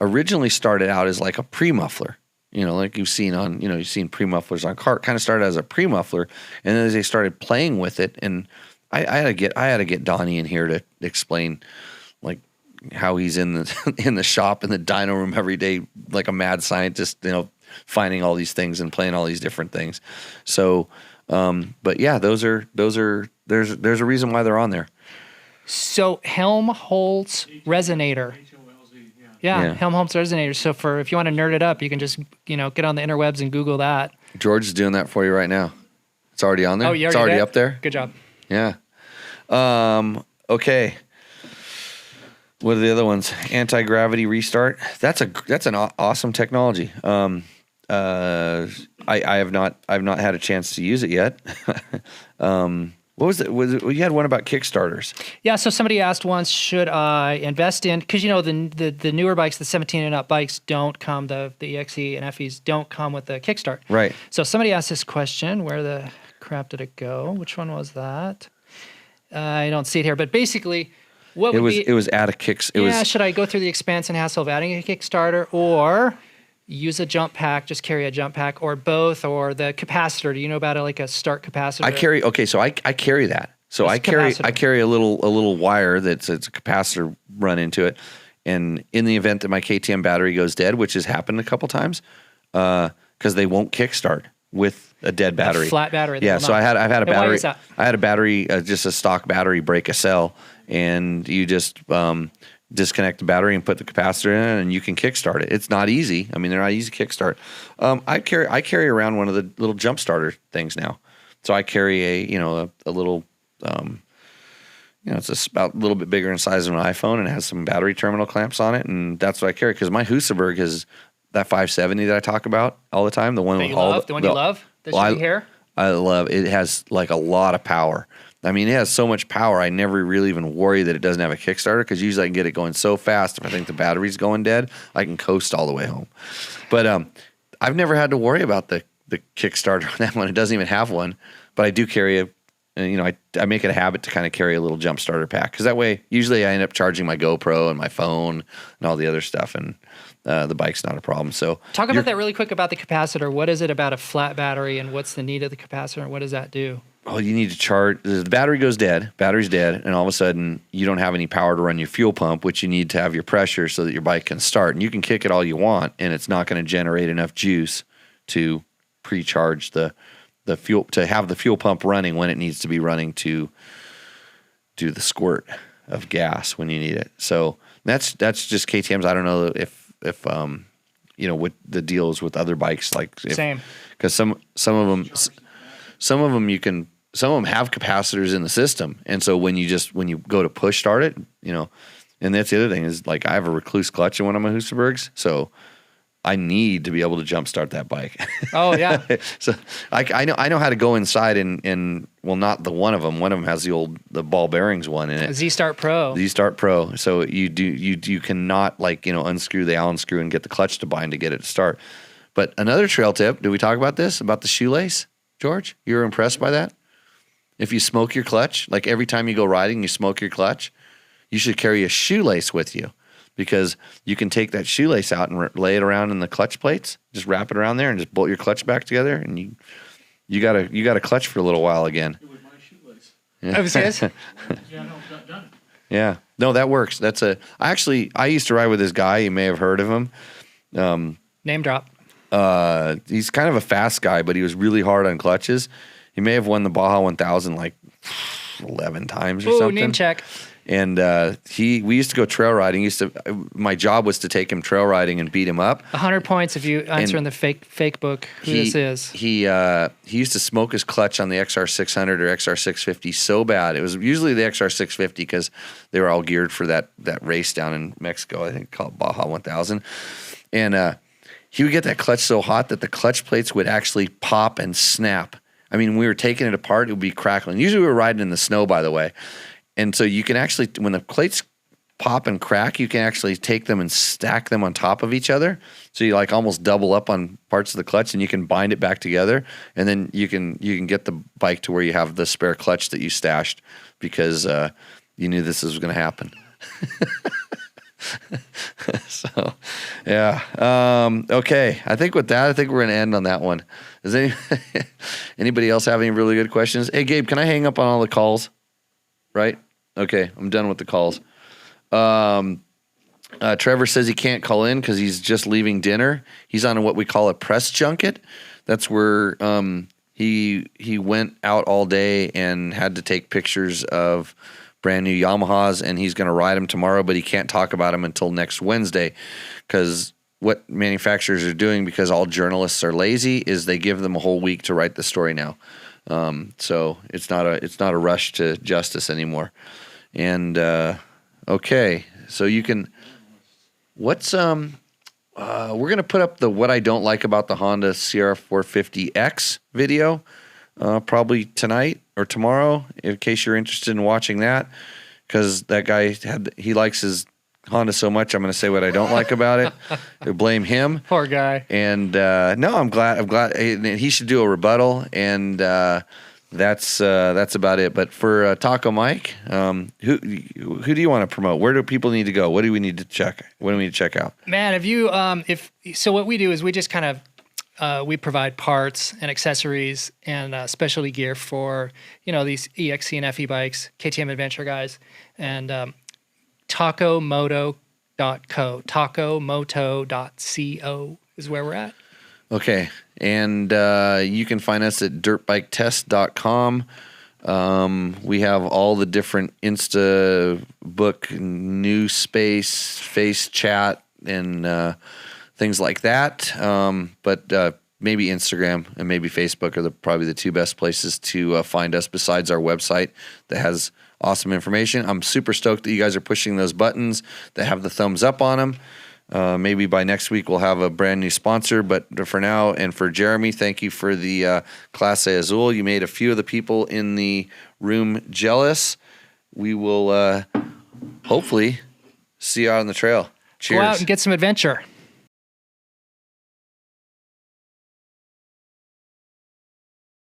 originally started out as like a pre-muffler. Like you've seen pre-mufflers on cart. Kind of started as a pre-muffler, and then as they started playing with it, and I had to get Donnie in here to explain like how he's in the shop in the dyno room every day like a mad scientist, finding all these things and playing all these different things. So, but yeah, there's a reason why they're on there. So Helmholtz resonator. Yeah, Helmholtz resonator. So if you want to nerd it up, you can just, get on the interwebs and Google that. George is doing that for you right now. It's already on there? Oh, it's already up there? Good job. Yeah. Okay. What are the other ones? Anti-gravity restart. That's an awesome technology. I've not had a chance to use it yet. What was it? You had one about Kickstarters. Yeah, so somebody asked once, should I invest in, because the newer bikes, the 17 and up bikes don't come, the EXE and FEs don't come with the Kickstart. Right. So somebody asked this question, where the crap did it go? Which one was that? I don't see it here, but basically, it was add a Kickstarter. Should I go through the expense and hassle of adding a Kickstarter, or use a jump pack, just carry a jump pack, or both, or the capacitor? Do you know about it, like a start capacitor? I carry that. So I carry a little wire it's a capacitor run into it, and in the event that my KTM battery goes dead, which has happened a couple times, because they won't kickstart with a dead battery, a flat battery. Yeah, so I've had a battery. Why is that? I had a battery, just a stock battery, break a cell, and you just disconnect the battery and put the capacitor in, and you can kickstart it. It's not easy. I mean, they're not easy to kickstart. I carry around one of the little jump starter things now. So I carry a little, it's about a little bit bigger in size than an iPhone, and it has some battery terminal clamps on it, and that's what I carry, because my Husaberg is that 570 that I talk about all the time. The one you love that you hear. I love it. It has like a lot of power. I mean, it has so much power, I never really even worry that it doesn't have a Kickstarter, because usually I can get it going so fast. If I think the battery's going dead, I can coast all the way home. But I've never had to worry about the Kickstarter on that one. It doesn't even have one. But I do carry I make it a habit to kind of carry a little jump starter pack, because that way usually I end up charging my GoPro and my phone and all the other stuff, and the bike's not a problem. So talk about that really quick about the capacitor. What is it about a flat battery, and what's the need of the capacitor, and what does that do? Oh, you need to charge. The battery goes dead. Battery's dead, and all of a sudden you don't have any power to run your fuel pump, which you need to have your pressure so that your bike can start. And you can kick it all you want, and it's not going to generate enough juice to pre-charge the fuel, to have the fuel pump running when it needs to be running to do the squirt of gas when you need it. So that's just KTM's. I don't know if what the deal is with other bikes, same, because some of them have capacitors in the system, and so when you go to push start it, and that's the other thing is, like, I have a recluse clutch in one of my Husabergs, so I need to be able to jump start that bike. Oh yeah. So I know how to go inside and not the one of them. One of them has the ball bearings one in it. Z-Start Pro. Z-Start Pro. So you cannot unscrew the Allen screw and get the clutch to bind to get it to start. But another trail tip, did we talk about this, about the shoelace, George? You were impressed by that? If you smoke your clutch, like every time you go riding, you smoke your clutch, you should carry a shoelace with you, because you can take that shoelace out and lay it around in the clutch plates, just wrap it around there and just bolt your clutch back together, and you got a clutch for a little while again. It was my shoelace. Yeah. Oh, it was his? Yeah, no, got done. Yeah. No, that works. I used to ride with this guy. You may have heard of him. Name drop. He's kind of a fast guy, but he was really hard on clutches. He may have won the Baja 1000 like 11 times or something. Name check. And we used to go trail riding. My job was to take him trail riding and beat him up. 100 points if you answer in the fake book who this is. He used to smoke his clutch on the XR600 or XR650 so bad. It was usually the XR650, because they were all geared for that race down in Mexico, I think, called Baja 1000. And he would get that clutch so hot that the clutch plates would actually pop and snap. I mean, when we were taking it apart, it would be crackling. Usually we were riding in the snow, by the way. And so you can actually, when the plates pop and crack, you can actually take them and stack them on top of each other. So you almost double up on parts of the clutch, and you can bind it back together. And then you can get the bike to where you have the spare clutch that you stashed, because you knew this was going to happen. So, yeah. Okay. I think with that, we're going to end on that one. Does anybody else have any really good questions? Hey, Gabe, can I hang up on all the calls? Right? Okay. I'm done with the calls. Trevor says he can't call in because he's just leaving dinner. He's on what we call a press junket. That's where he went out all day and had to take pictures of brand new Yamahas, and he's going to ride them tomorrow, but he can't talk about them until next Wednesday because what manufacturers are doing, because all journalists are lazy, is they give them a whole week to write the story now. So it's not a rush to justice anymore. And okay, so you can. What's we're gonna put up the what I don't like about the Honda CR450X video probably tonight or tomorrow, in case you're interested in watching that, because that guy he likes his Honda so much. I'm going to say what I don't like about it. I blame him. Poor guy. And no, I'm glad he should do a rebuttal, and that's about it. But for Taco Mike, who do you want to promote? Where do people need to go? What do we need to check? What do we need to check out? Man, if you so what we do is we just kind of we provide parts and accessories and specialty gear for these EXC and FE bikes, KTM Adventure guys, and tacomoto.co. Tacomoto.co is where we're at. Okay, and you can find us at dirtbiketest.com. We have all the different Insta book, new space, face chat, and things like that. But maybe Instagram and maybe Facebook are probably the two best places to find us besides our website that has awesome information. I'm super stoked that you guys are pushing those buttons that have the thumbs up on them. Maybe by next week we'll have a brand new sponsor, but for now, and for Jeremy, thank you for the Clase Azul. You made a few of the people in the room jealous. We will hopefully see you out on the trail. Cheers. Go out and get some adventure.